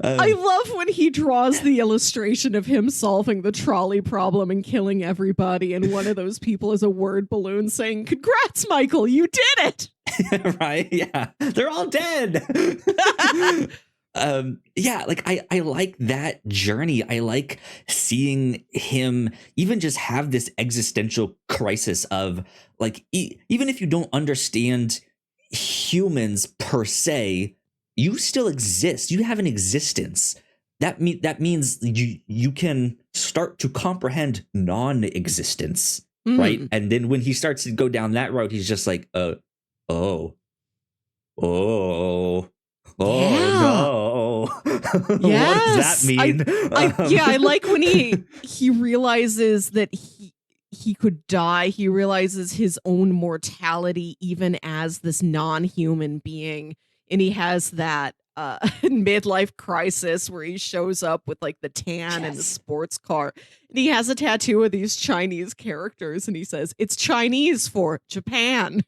I love when he draws the illustration of him solving the trolley problem and killing everybody, and one of those people is a word balloon saying, "Congrats, Michael, you did it!" Right? Yeah, they're all dead. Like I like that journey. I like seeing him even just have this existential crisis of like, even if you don't understand humans per se, you still exist. You have an existence. That means you can start to comprehend non-existence, right? And then when he starts to go down that road, he's just like, oh no. What does that mean? I like when he realizes that he could die. He realizes his own mortality even as this non-human being, and he has that midlife crisis where he shows up with like the tan and the Yes. sports car. And he has a tattoo of these Chinese characters and he says, it's Chinese for Japan.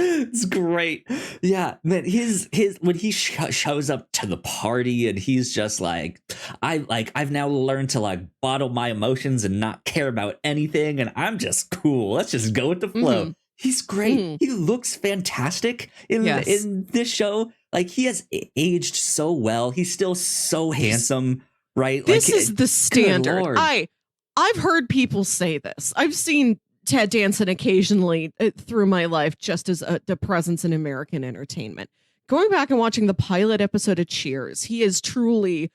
It's great. Yeah, man, his when he shows up to the party and he's just like, I've now learned to like bottle my emotions and not care about anything, and I'm just cool. Let's just go with the flow. Mhm. He's great. Mhm. He looks fantastic Yes. in this show. Like, he has aged so well. He's still so handsome, right? This Like, is the standard. Lord. I've heard people say this. I've seen Ted Danson occasionally through my life just as a presence in American entertainment. Going back and watching the pilot episode of Cheers, he is truly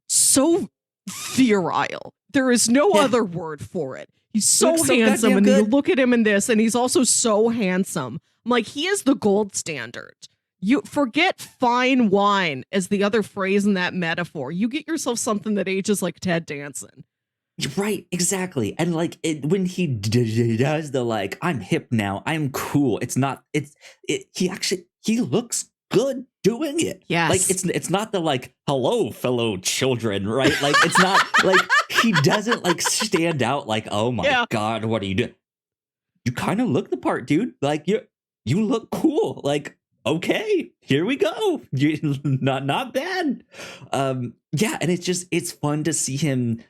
so virile. There is no other word for it. He's so Looks so handsome, goddamn and you good. look at him in this, and he's also so handsome. I'm like, he is the gold standard. You forget fine wine as the other phrase in that metaphor. You get yourself something that ages like Ted Danson. Right, exactly. And like when he does the like, I'm hip now, I'm cool. He looks good doing it. Yes. Like it's not the like, hello, fellow children, right? Like, it's not like he doesn't like stand out like, oh my God, what are you doing? You kind of look the part, dude. Like, you look cool. Like, okay, here we go. You're not bad. Yeah, and it's fun to see him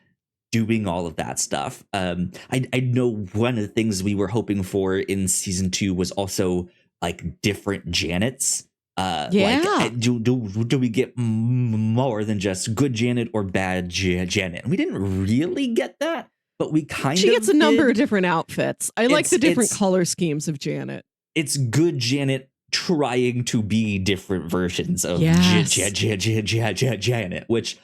doing all of that stuff. I know one of the things we were hoping for in season 2 was also like different Janets. Like, do we get more than just good Janet or bad Janet? We didn't really get that, but we kind of. She gets a did. number of different outfits. I like the different color schemes of Janet. It's good Janet trying to be different versions of Janet, which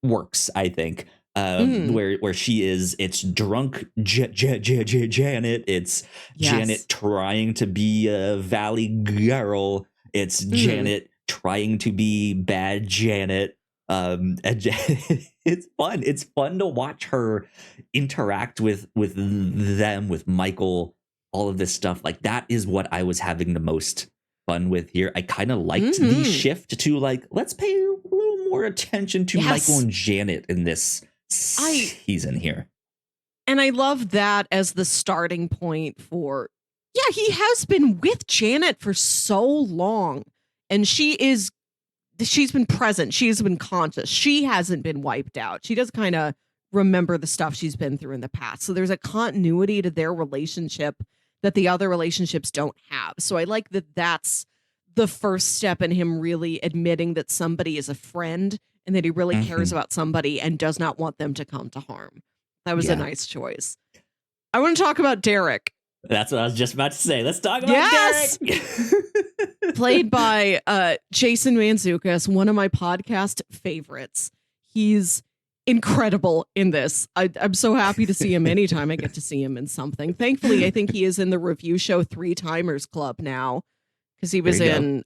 works, I think. Where she is, it's drunk Janet, it's Janet trying to be a valley girl, it's Janet trying to be bad Janet. And it's fun to watch her interact with them, with Michael, all of this stuff. Like, that is what I was having the most fun with here. I kind of liked the shift to like, let's pay a little more attention to Michael and Janet in this season here. And I love that as the starting point for, he has been with Janet for so long, and she's been present. She's been conscious. She hasn't been wiped out. She does kind of remember the stuff she's been through in the past. So there's a continuity to their relationship that the other relationships don't have. So I like that that's the first step in him really admitting that somebody is a friend and that he really cares about somebody and does not want them to come to harm. That was a nice choice. I want to talk about Derek. That's what I was just about to say. Let's talk about Derek. Played by Jason Mantzoukas, one of my podcast favorites. He's incredible in this. I'm so happy to see him anytime I get to see him in something. Thankfully, I think he is in the review show Three Timers Club now, because he was in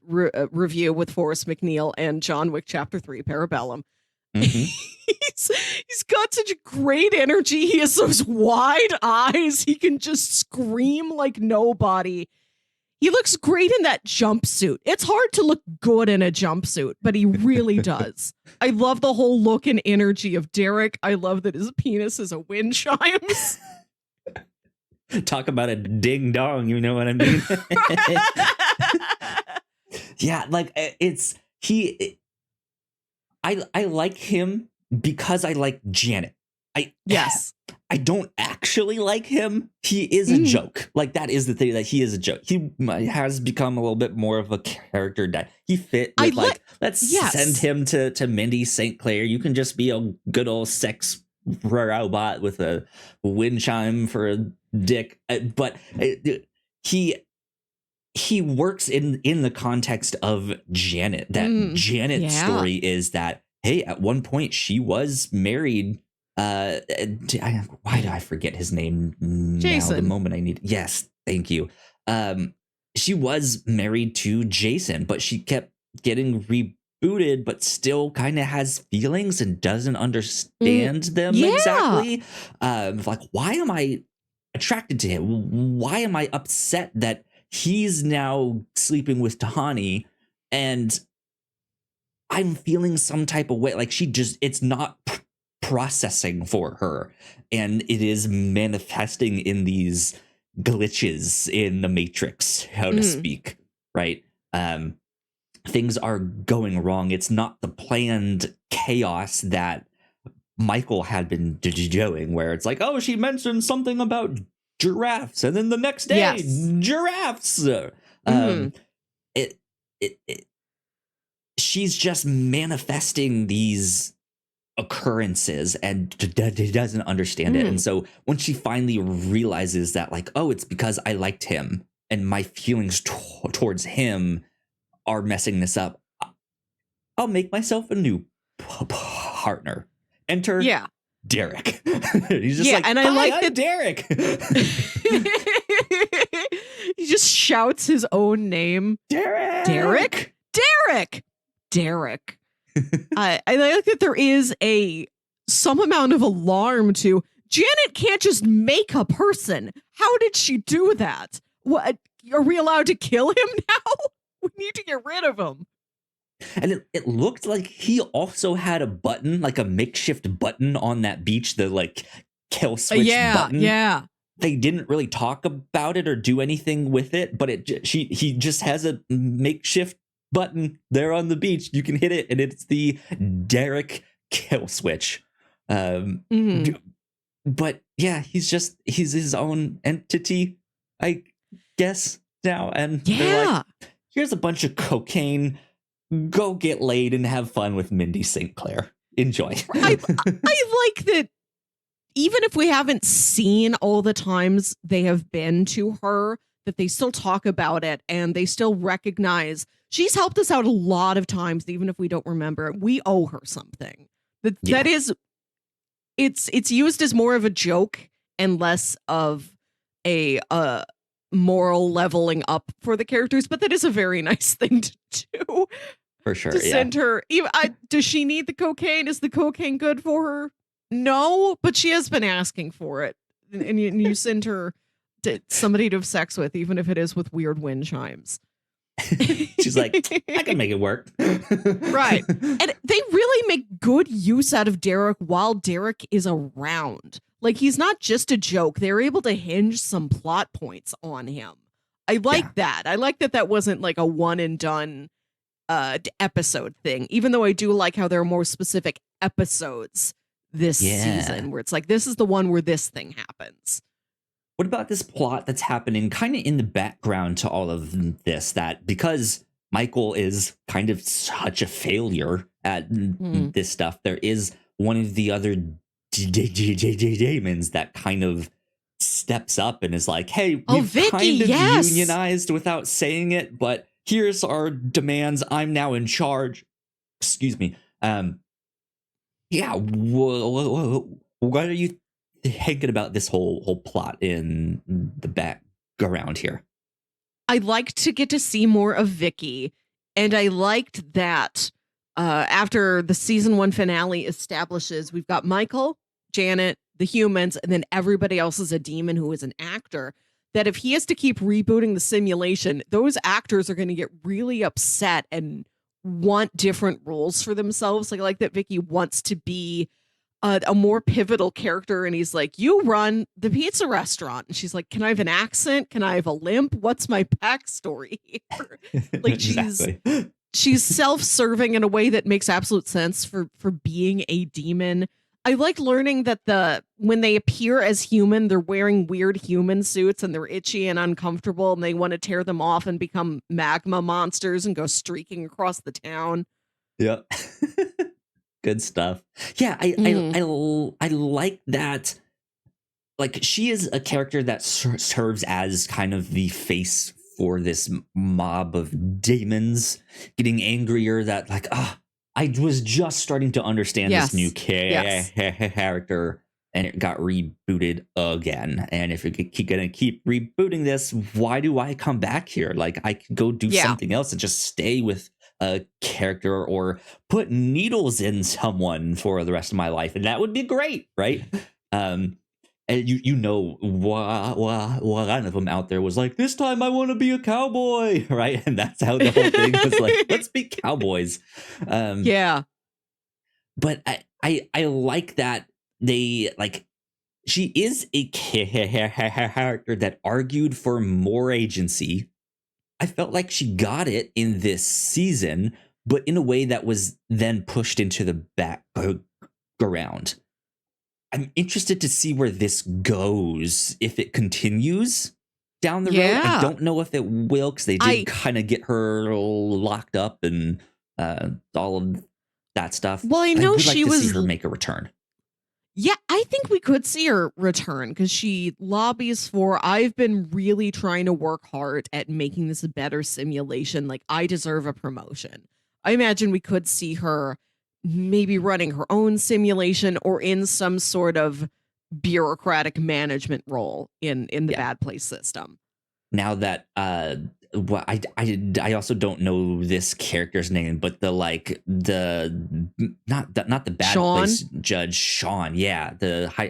Review with Forrest McNeil and John Wick Chapter 3 Parabellum. He's got such great energy. He has those wide eyes. He can just scream like nobody. He looks great in that jumpsuit. It's hard to look good in a jumpsuit, but he really does. I love the whole look and energy of Derek. I love that his penis is a wind chimes. Talk about a ding dong, you know what I mean? Yeah, like I like him because I like Janet. I don't actually like him. He is a joke. Like, that is the thing, that he is a joke. He has become a little bit more of a character that he fit with, let's send him to Mindy St. Clair. You can just be a good old sex robot with a wind chime for a dick. But he works in the context of Janet. That Janet's story is that, hey, at one point she was married. Why do I forget his name Jason. now? The moment I need. Yes, thank you. She was married to Jason, but she kept getting rebooted, but still kind of has feelings and doesn't understand them exactly. Like, why am I attracted to him? Why am I upset that he's now sleeping with Tahani, and I'm feeling some type of way. Like it's not processing for her, and it is manifesting in these glitches in the matrix, so to speak, right? Things are going wrong. It's not the planned chaos that Michael had been doing, where it's like, oh, she mentioned something about giraffes, and then the next day, giraffes. It, she's just manifesting these occurrences and doesn't understand it. And so when she finally realizes that, like, oh, it's because I liked him and my feelings towards him are messing this up, I'll make myself a new partner. Enter Derek. He's just like, and I like that Derek. He just shouts his own name. Derek. I like that there is some amount of alarm to Janet can't just make a person. How did she do that? What, are we allowed to kill him now? We need to get rid of him. And it looked like he also had a button, like a makeshift button on that beach, the like kill switch button. Yeah. They didn't really talk about it or do anything with it, but he just has a makeshift button there on the beach. You can hit it, and it's the Derek kill switch. But yeah, he's his own entity, I guess now. And they're like, here's a bunch of cocaine. Go get laid and have fun with Mindy St. Clair. Enjoy. I like that. Even if we haven't seen all the times they have been to her, that they still talk about it and they still recognize she's helped us out a lot of times, even if we don't remember it. We owe her something. That is, it's used as more of a joke and less of a moral leveling up for the characters, but that is a very nice thing to do. For sure. To send her. Does she need the cocaine? Is the cocaine good for her? No, but she has been asking for it. And you send her to somebody to have sex with, even if it is with weird wind chimes. She's like, I can make it work. Right. And they really make good use out of Derek while Derek is around. Like, he's not just a joke. They're able to hinge some plot points on him. I like that. I like that wasn't like a one and done episode thing, even though I do like how there are more specific episodes this season where it's like, this is the one where this thing happens. What about this plot that's happening kind of in the background to all of this, that because Michael is kind of such a failure at this stuff, there is one of the other demons that kind of steps up and is like, hey, we've kind of unionized without saying it, but here's our demands. I'm now in charge. Excuse me. Yeah. What are you thinking about this whole plot in the background here? I like to get to see more of Vicky, and I liked that after the season 1 finale establishes we've got Michael, Janet, the humans, and then everybody else is a demon who is an actor, that if he has to keep rebooting the simulation, those actors are going to get really upset and want different roles for themselves. Like, I like that Vicky wants to be a more pivotal character, and he's like, you run the pizza restaurant, and she's like, can I have an accent? Can I have a limp? What's my backstory here? Like, she's self-serving in a way that makes absolute sense for being a demon. I like learning that when they appear as human, they're wearing weird human suits and they're itchy and uncomfortable, and they want to tear them off and become magma monsters and go streaking across the town. Yep. Good stuff. Yeah, I like that. Like, she is a character that serves as kind of the face for this mob of demons, getting angrier that, like, I was just starting to understand this new character, and it got rebooted again. And if you're gonna keep rebooting this, why do I come back here? Like, I could go do something else and just stay with a character or put needles in someone for the rest of my life, and that would be great, right? and one of them out there was like, this time I want to be a cowboy, right? And that's how the whole thing was like, let's be cowboys. Yeah. But I like that they like she is a character that argued for more agency. I felt like she got it in this season, but in a way that was then pushed into the background. I'm interested to see where this goes if it continues down the road. I Yeah. don't know if it will, because they did kind of get her locked up and all of that stuff. Well, I But know would she like to see was her make a return. Yeah, I think we could see her return because she lobbies for. I've been really trying to work hard at making this a better simulation. Like, I deserve a promotion. I imagine we could see her maybe running her own simulation or in some sort of bureaucratic management role in the Yeah. bad place system. Now that well, I also don't know this character's name, but the not the bad Sean? place judge Sean. Yeah,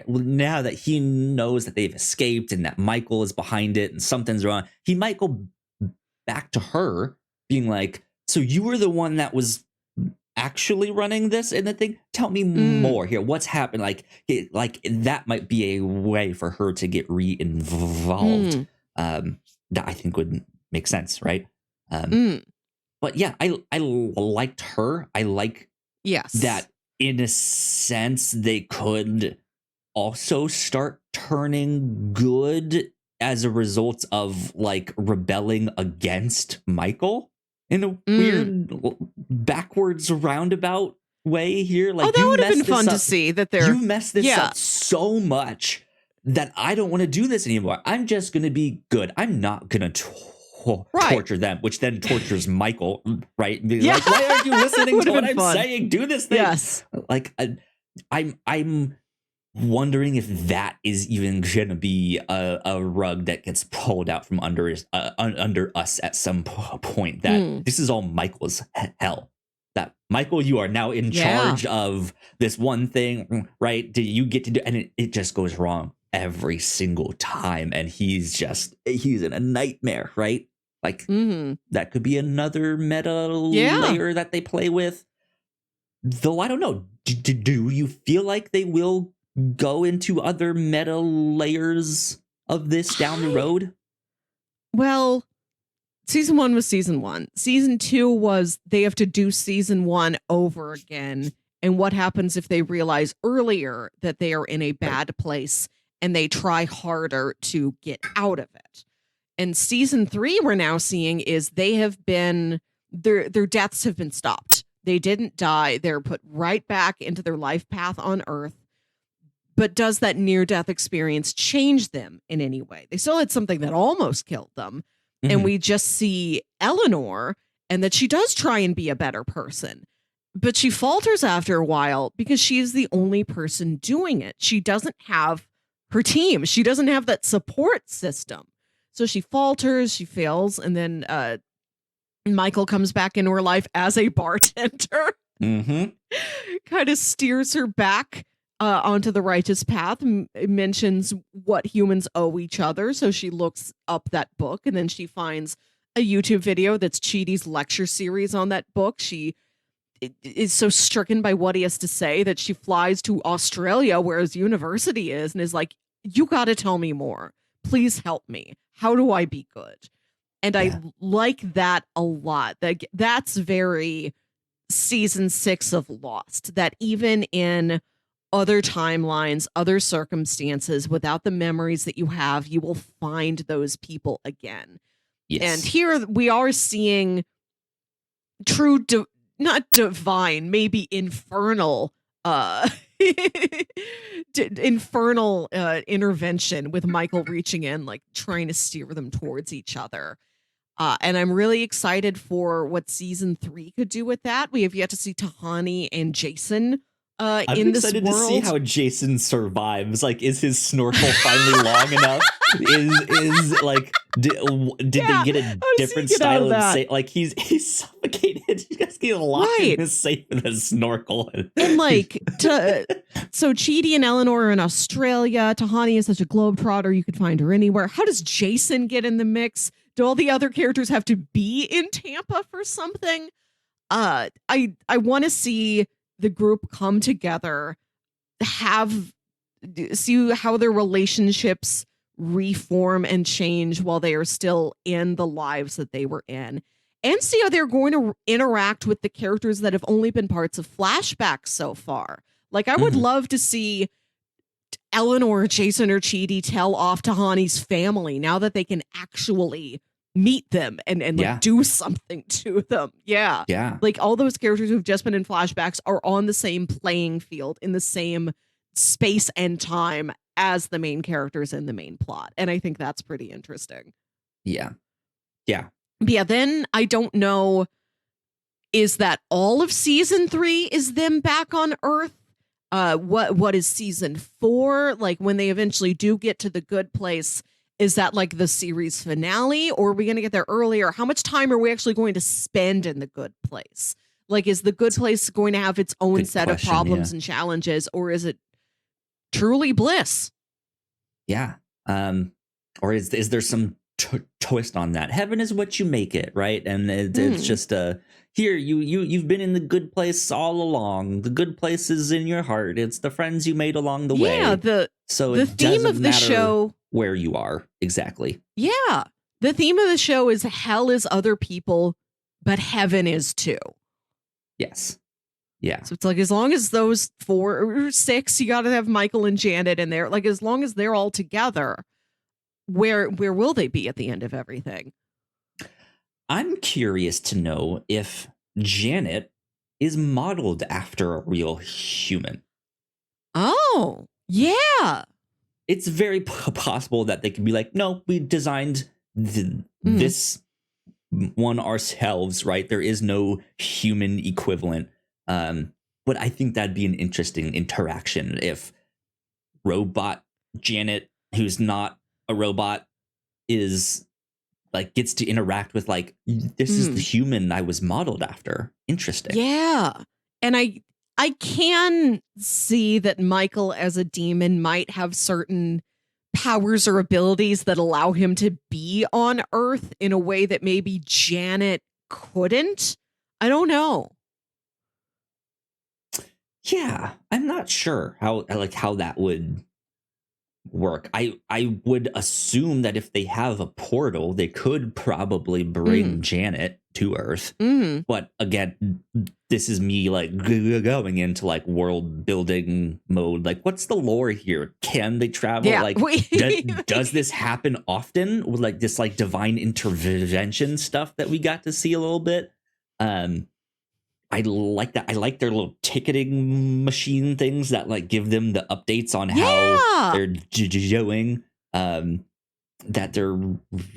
now that he knows that they've escaped and that Michael is behind it and something's wrong, he might go back to her, being like, "So you were the one that was actually running this in the thing? Tell me more here. What's happened?" Like that might be a way for her to get re-involved. That I think would make sense, right? But yeah, I liked her. I like Yes. that in a sense they could also start turning good as a result of like rebelling against Michael in a weird backwards roundabout way here. Like, that would have been fun to see that they're you messed this up so much that I don't want to do this anymore. I'm just going to be good. I'm not going to torture them, which then tortures Michael, right? Like, why aren't you listening to what I'm saying? Do this thing. Yes. Like, I'm wondering if that is even going to be a rug that gets pulled out from under us at some point. That this is all Michael's hell. That Michael, you are now in charge of this one thing, right? Do you get to do? And it just goes wrong every single time, and he's in a nightmare, right? Like that could be another meta layer that they play with. Though I don't know. Do you feel like they will go into other meta layers of this down the road? Well, season 1 was season 1. Season 2 was they have to do season 1 over again. And what happens if they realize earlier that they are in a bad place and they try harder to get out of it? And season 3 we're now seeing is they have been their deaths have been stopped. They didn't die. They're put right back into their life path on Earth. But does that near-death experience change them in any way? They still had something that almost killed them. And we just see Eleanor, and that she does try and be a better person. But she falters after a while because she is the only person doing it. She doesn't have her team. She doesn't have that support system. So she falters, she fails, and then Michael comes back into her life as a bartender. Kind of steers her back onto the righteous path, mentions what humans owe each other. So she looks up that book, and then she finds a YouTube video that's Chidi's lecture series on that book. She is so stricken by what he has to say that she flies to Australia, where his university is, and is like, you got to tell me more. Please help me. How do I be good? And I like that a lot. That's very season 6 of Lost, that even in other timelines, other circumstances, without the memories that you have, you will find those people again. Yes. And here we are seeing true, not divine, maybe infernal, infernal intervention with Michael reaching in, like trying to steer them towards each other. And I'm really excited for what season 3 could do with that. We have yet to see Tahani and Jason I'm in this excited to see world. how Jason survives. Like, is his snorkel finally long enough? Is like, did Yeah, they get a how does he different get out style of of that? safe? Like, he's suffocated. You guys get locked Right. in his safe with a snorkel. And like, so Chidi and Eleanor are in Australia. Tahani is such a globetrotter, you could find her anywhere. How does Jason get in the mix? Do all the other characters have to be in Tampa for something? I want to see the group come together, see how their relationships reform and change while they are still in the lives that they were in, and see how they're going to interact with the characters that have only been parts of flashbacks so far. Like, I would love to see Eleanor, Jason, or Chidi tell off Tahani's family now that they can actually meet them and like do something to them. Yeah. Like, all those characters who've just been in flashbacks are on the same playing field in the same space and time as the main characters in the main plot. And I think that's pretty interesting. Yeah. But yeah, then I don't know, is that all of season 3 is them back on Earth? What is season 4? Like, when they eventually do get to the good place, is that like the series finale, or are we going to get there earlier? How much time are we actually going to spend in the good place? Like, is the good place going to have its own set of problems and challenges, or is it truly bliss? Yeah. Or is there some twist on that? Heaven is what you make it, right? And it's just here you've been in the good place all along. The good place is in your heart. It's the friends you made along the way. Yeah, the theme of the show, where you are exactly. Yeah, the theme of the show is hell is other people, but heaven is too. Yes. Yeah. So it's like, as long as those 4 or 6, you got to have Michael and Janet in there. Like, as long as they're all together, where will they be at the end of everything? I'm curious to know if Janet is modeled after a real human. Oh, yeah. It's very possible that they could be like, no, we designed this one ourselves, right? There is no human equivalent. But I think that'd be an interesting interaction if robot Janet, who's not a robot, is like gets to interact with like, this is the human I was modeled after. Interesting. Yeah. And I can see that Michael as a demon might have certain powers or abilities that allow him to be on Earth in a way that maybe Janet couldn't. I don't know. Yeah, I'm not sure how that would work. I would assume that if they have a portal, they could probably bring Janet to Earth. But again, this is me like going into like world building mode. Like, what's the lore here? Can they travel? Yeah. Like, does this happen often with like this like divine intervention stuff that we got to see a little bit? I like that. I like their little ticketing machine things that like give them the updates on how they're doing, that they're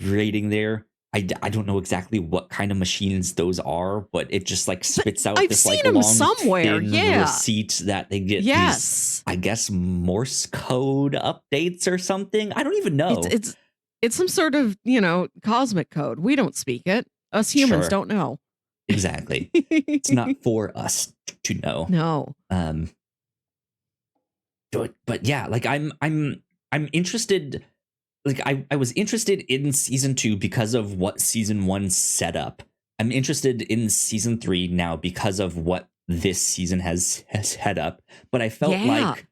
rating there. I don't know exactly what kind of machines those are, but it just like spits out this like long somewhere. receipt that they get. These, I guess, Morse code updates or something. I don't even know. It's some sort of, cosmic code. We don't speak it. Us humans don't know. Exactly. It's not for us to know. No. But yeah, like I'm interested. Like I was interested in season 2 because of what season 1 set up. I'm interested in season 3 now because of what this season has set up. But I felt like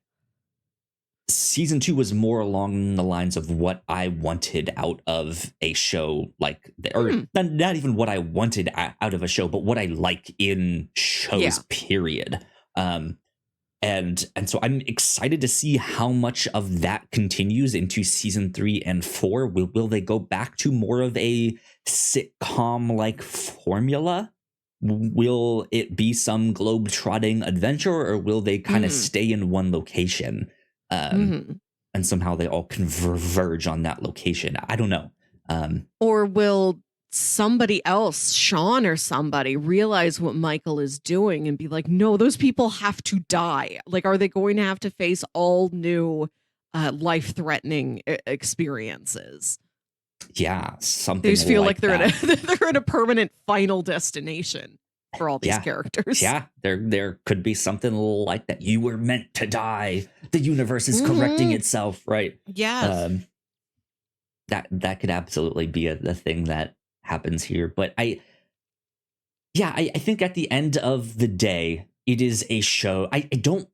season 2 was more along the lines of what I wanted out of a show, like, or not even what I wanted out of a show, but what I like in shows, period. And so I'm excited to see how much of that continues into season 3 and 4. Will they go back to more of a sitcom like formula? Will it be some globe-trotting adventure, or will they kind of stay in one location? And somehow they all converge on that location. I don't know. Or will somebody else, Sean or somebody, realize what Michael is doing and be like, no, those people have to die. Like, are they going to have to face all new life-threatening experiences? Yeah, They something just feel like like that. they're in a permanent final destination for all these Yeah. characters. Yeah, there could be something like that. You were meant to die. The universe is correcting itself, right? Yes. That could absolutely be a thing that happens here. But I think at the end of the day, it is a show. I don't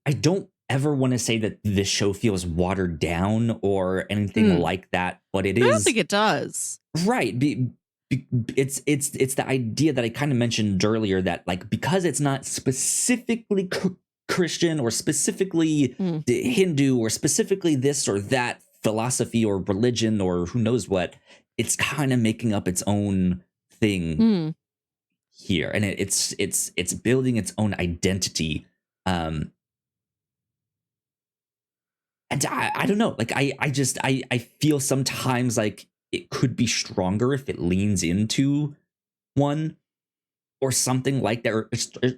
ever want to say that this show feels watered down or anything like that, but it I don't is think it does. right. It's the idea that I kind of mentioned earlier that like because it's not specifically Christian or specifically Hindu or specifically this or that philosophy or religion or who knows what, it's kind of making up its own thing here, and it's building its own identity. And I don't know, like I feel sometimes like it could be stronger if it leans into one or something like that, or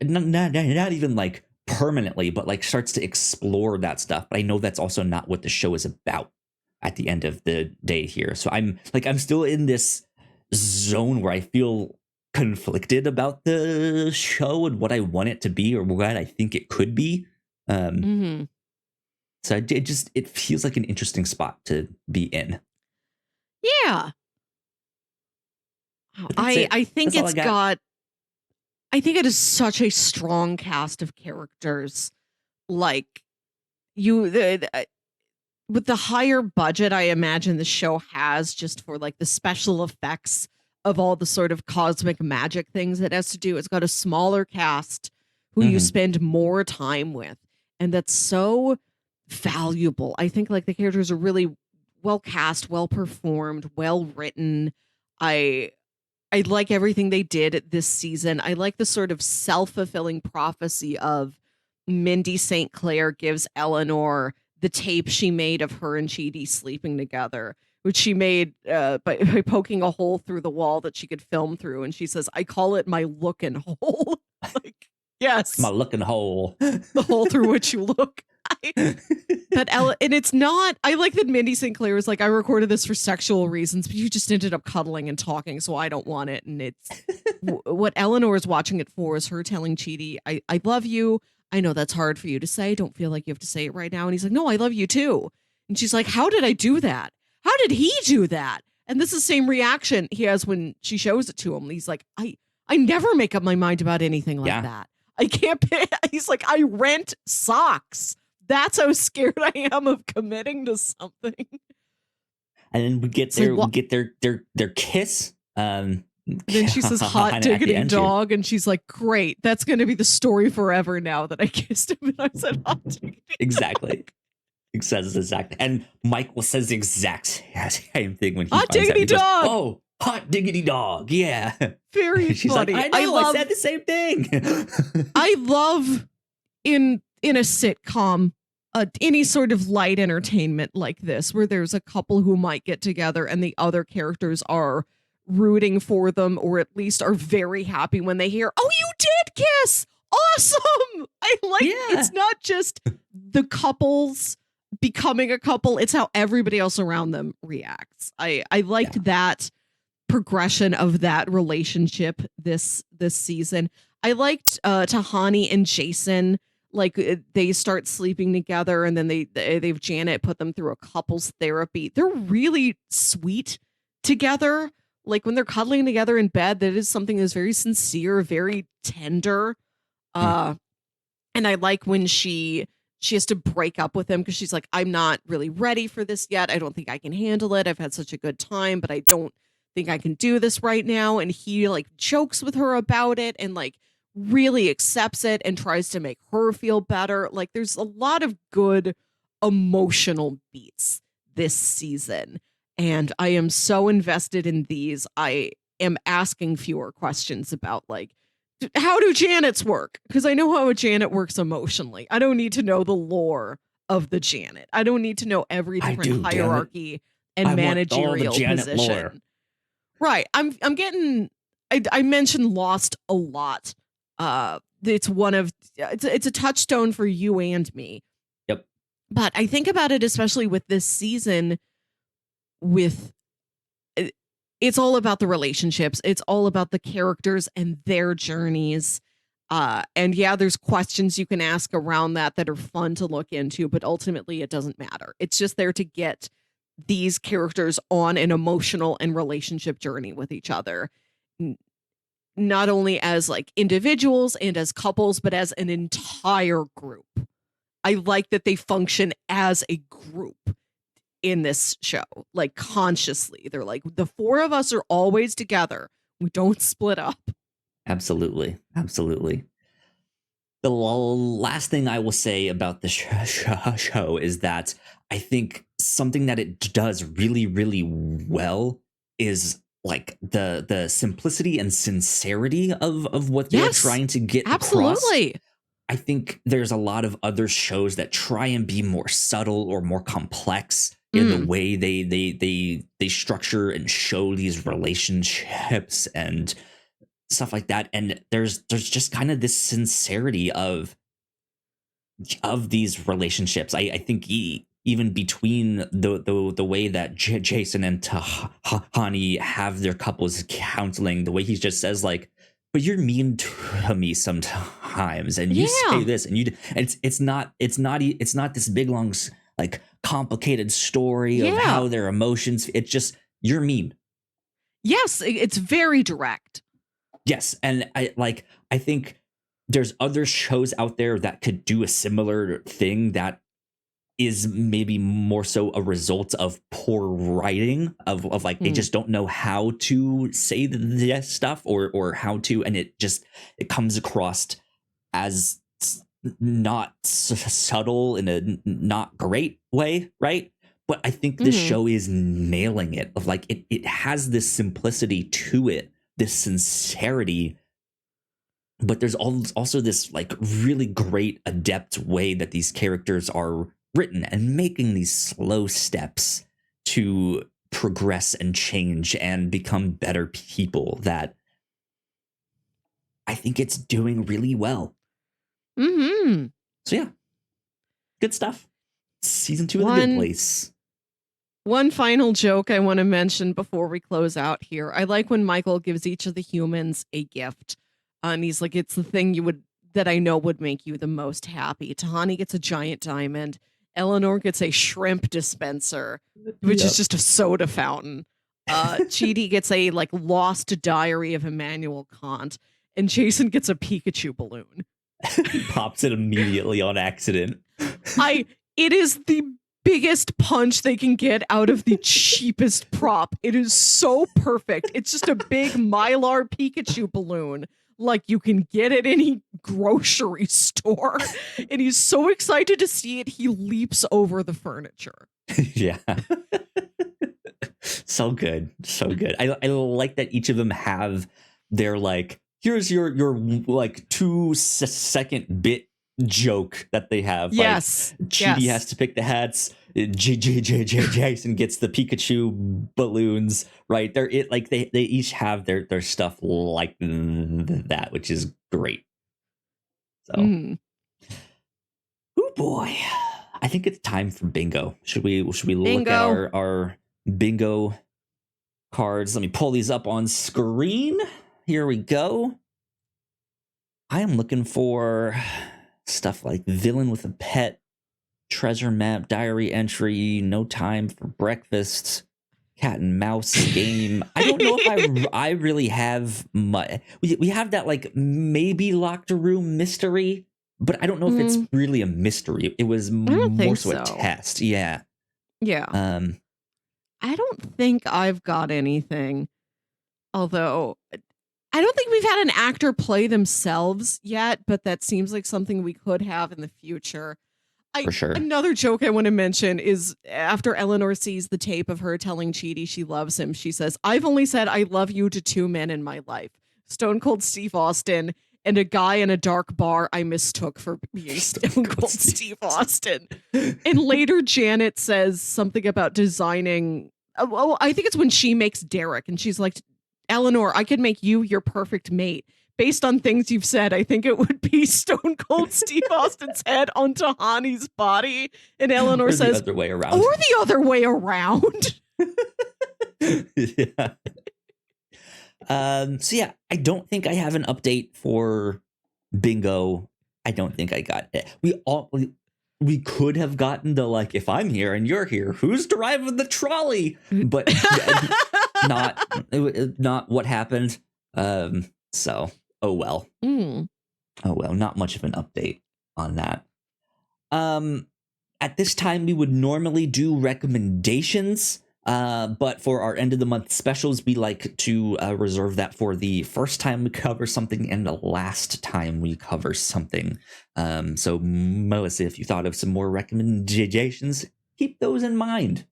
not even like permanently, but like starts to explore that stuff. But I know that's also not what the show is about at the end of the day here. So I'm still in this zone where I feel conflicted about the show and what I want it to be or what I think it could be. So it feels like an interesting spot to be in. Yeah. I think That's all I it's got. I think it is such a strong cast of characters. Like with the higher budget I imagine the show has just for like the special effects of all the sort of cosmic magic things it has to do. It's got a smaller cast who you spend more time with. And that's so valuable. I think like the characters are really well cast, well performed, well written. I like everything they did this season. I like the sort of self-fulfilling prophecy of Mindy St. Clair gives Eleanor the tape she made of her and Chidi sleeping together, which she made by poking a hole through the wall that she could film through. And she says, I call it my looking hole. Like, yes. My looking hole. The hole through which you look. And it's not, I like that Mindy St. Clair was like, I recorded this for sexual reasons, but you just ended up cuddling and talking, so I don't want it. And it's what Eleanor is watching it for is her telling Chidi, I love you. I know that's hard for you to say. Don't feel like you have to say it right now. And he's like, no, I love you too. And she's like, how did I do that? How did he do that? And this is the same reaction he has when she shows it to him. He's like, I never make up my mind about anything like that. I can't pay. He's like, I rent socks. That's how scared I am of committing to something. And then we get their kiss. Then she says, hot diggity dog. And she's like, great. That's going to be the story forever now that I kissed him. And I said, hot diggity exactly. It says exactly. And Michael says the exact same thing when he hot diggity dog. Goes, oh, hot diggity dog. Yeah. Very She's funny. Like, I said the same thing. I love in a sitcom, any sort of light entertainment like this, where there's a couple who might get together and the other characters are rooting for them, or at least are very happy when they hear, oh, you did kiss. Awesome. I like it's not just the couples becoming a couple, it's how everybody else around them reacts. I liked that progression of that relationship this season. I liked Tahani and Jason. Like they start sleeping together, and then they've Janet put them through a couples therapy. They're really sweet together. Like when they're cuddling together in bed, that is something that's very sincere, very tender. And I like when she has to break up with him because she's like, I'm not really ready for this yet. I don't think I can handle it. I've had such a good time, but I don't think I can do this right now. And he like jokes with her about it and like really accepts it and tries to make her feel better. Like there's a lot of good emotional beats this season. And I am so invested in these. I am asking fewer questions about like, how do Janets work? Because I know how a Janet works emotionally. I don't need to know the lore of the Janet. I don't need to know every different hierarchy and managerial position. Lore. Right. I'm getting. I mentioned Lost a lot. It's one of it's a touchstone for you and me. Yep. But I think about it, especially with this season. With it's all about the relationships. It's all about the characters and their journeys. And yeah, there's questions you can ask around that are fun to look into, but ultimately it doesn't matter. It's just there to get these characters on an emotional and relationship journey with each other. Not only as like individuals and as couples, but as an entire group. I like that they function as a group in this show, like consciously. They're like, the four of us are always together. We don't split up. Absolutely. Absolutely. The last thing I will say about the show is that I think something that it does really, really well is like the simplicity and sincerity of what they're trying to get across. Absolutely. I think there's a lot of other shows that try and be more subtle or more complex in the way they structure and show these relationships and stuff like that. And there's just kind of this sincerity of these relationships. I think even between the way that Jason and Tahani have their couples counseling, the way he just says like, but you're mean to me sometimes, and you say this, and it's not this big long like complicated story of how their emotions. It's just you're mean. Yes, it's very direct. Yes, and I think there's other shows out there that could do a similar thing that is maybe more so a result of poor writing of like they just don't know how to say this stuff or how to, and it comes across as not subtle in a not great way, right? But I think this show is nailing it. Of like it has this simplicity to it, this sincerity, but there's also this like really great adept way that these characters are written and making these slow steps to progress and change and become better people that I think it's doing really well. Mm-hmm. So yeah, good stuff. Season 2 of The Good Place. One final joke I want to mention before we close out here. I like when Michael gives each of the humans a gift. And he's like, it's the thing that I know would make you the most happy. Tahani gets a giant diamond. Eleanor gets a shrimp dispenser, which is just a soda fountain. Chidi gets a like lost diary of Immanuel Kant, and Jason gets a Pikachu balloon. He pops it immediately on accident. It is the biggest punch they can get out of the cheapest prop. It is so perfect. It's just a big Mylar Pikachu balloon. Like you can get at any grocery store. And he's so excited to see it, he leaps over the furniture. Yeah. So good. So good. I like that each of them have their like, here's your like 2-second bit joke that they have. Yes. Like, Chidi has to pick the hats. Jason gets the Pikachu balloons, right? They each have their stuff like that, which is great. So, oh boy, I think it's time for bingo. Should we look at our bingo cards? Let me pull these up on screen. Here we go. I am looking for stuff like villain with a pet, treasure map, diary entry, no time for breakfast, cat and mouse game. I don't know if I really have much. We have that like maybe locked room mystery, but I don't know if it's really a mystery. It was more so a test. Yeah. Yeah. I don't think I've got anything. Although I don't think we've had an actor play themselves yet, but that seems like something we could have in the future. For sure. Another joke I want to mention is after Eleanor sees the tape of her telling Chidi she loves him, she says, I've only said I love you to 2 men in my life. Stone Cold Steve Austin and a guy in a dark bar I mistook for being Stone Cold Steve Austin. And later Janet says something about designing Oh, I think it's when she makes Derek and she's like, Eleanor, I could make you your perfect mate. Based on things you've said, I think it would be Stone Cold Steve Austin's head on Tahani's body. And Eleanor says, the other way around. Or the other way around. Yeah. So yeah, I don't think I have an update for Bingo. I don't think I got it. We could have gotten the, like, if I'm here and you're here, who's driving the trolley? But not what happened. So, oh well. Oh well, not much of an update on that. At this time, we would normally do recommendations. But for our end of the month specials, we like to reserve that for the first time we cover something and the last time we cover something. So Melissa, if you thought of some more recommendations, keep those in mind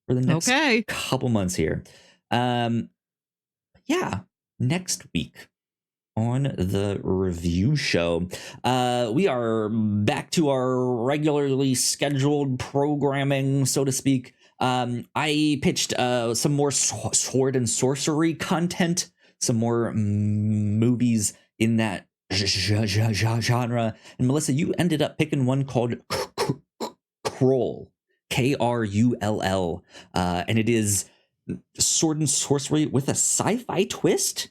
for the next couple months here. Yeah, next week on the review show, we are back to our regularly scheduled programming, so to speak. I pitched some more sword and sorcery content, some more movies in that genre. And Melissa, you ended up picking one called Krull, Krull, and it is sword and sorcery with a sci-fi twist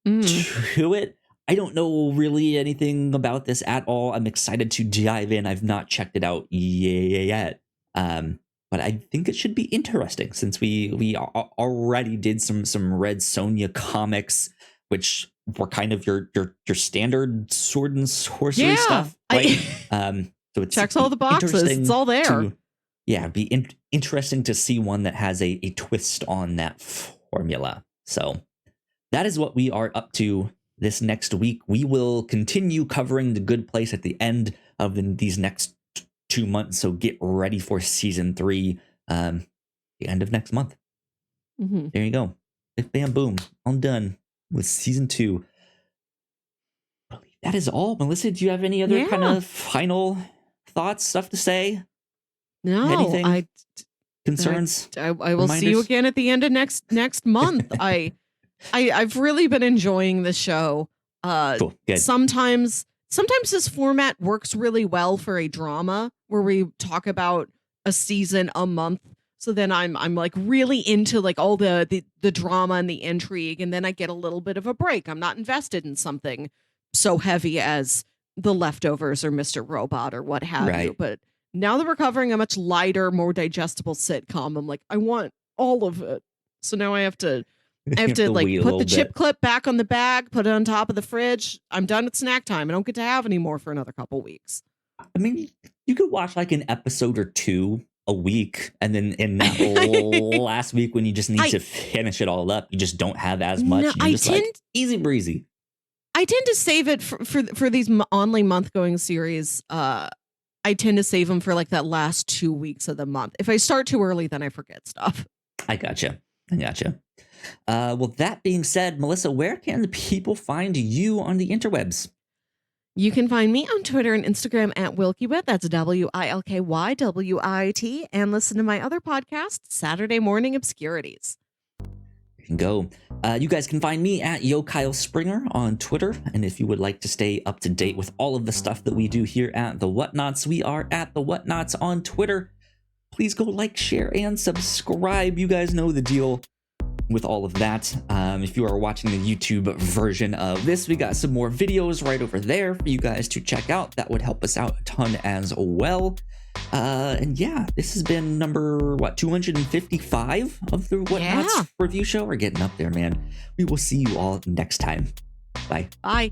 to it. I don't know really anything about this at all. I'm excited to dive in. I've not checked it out yet. But I think it should be interesting since we already did some Red Sonja comics, which were kind of your standard sword and sorcery stuff, right? So it checks all the boxes. It's all there. Be interesting to see one that has a twist on that formula. So that is what we are up to this next week. We will continue covering The Good Place at the end of these next 2 months, so get ready for season 3 the end of next month. There you go. Bam boom, I'm done with season 2. That is all. Melissa, do you have any other kind of final thoughts, stuff to say? No. Anything? Concerns? I will see you again at the end of next month. I've really been enjoying the show. Cool. Good. Sometimes this format works really well for a drama where we talk about a season a month. So then I'm like really into like all the drama and the intrigue, and then I get a little bit of a break. I'm not invested in something so heavy as The Leftovers or Mr. Robot or what have you. But now that we're covering a much lighter, more digestible sitcom, I'm like, I want all of it. So now I have to like put the chip clip back on the bag, put it on top of the fridge. I'm done with snack time. I don't get to have any more for another couple weeks. I mean, you could watch like an episode or 2 a week, and then in that last week when you just need to finish it all up, you just don't have as much. No, easy breezy. I tend to save it for these online month going series. I tend to save them for like that last 2 weeks of the month. If I start too early, then I forget stuff. I gotcha. Well, that being said, Melissa, where can the people find you on the interwebs? You can find me on Twitter and Instagram at WilkyWit. That's WilkyWit, and listen to my other podcast, Saturday Morning Obscurities. You can go. You guys can find me at Kyle Springer on Twitter. And if you would like to stay up to date with all of the stuff that we do here at the Whatnauts, we are at the Whatnauts on Twitter. Please go like, share, and subscribe. You guys know the deal with all of that. If you are watching the YouTube version of this, we got some more videos right over there for you guys to check out. That would help us out a ton as well. And yeah, this has been number 255 of the Whatnauts review show. We're getting up there, man. We will see you all next time. Bye.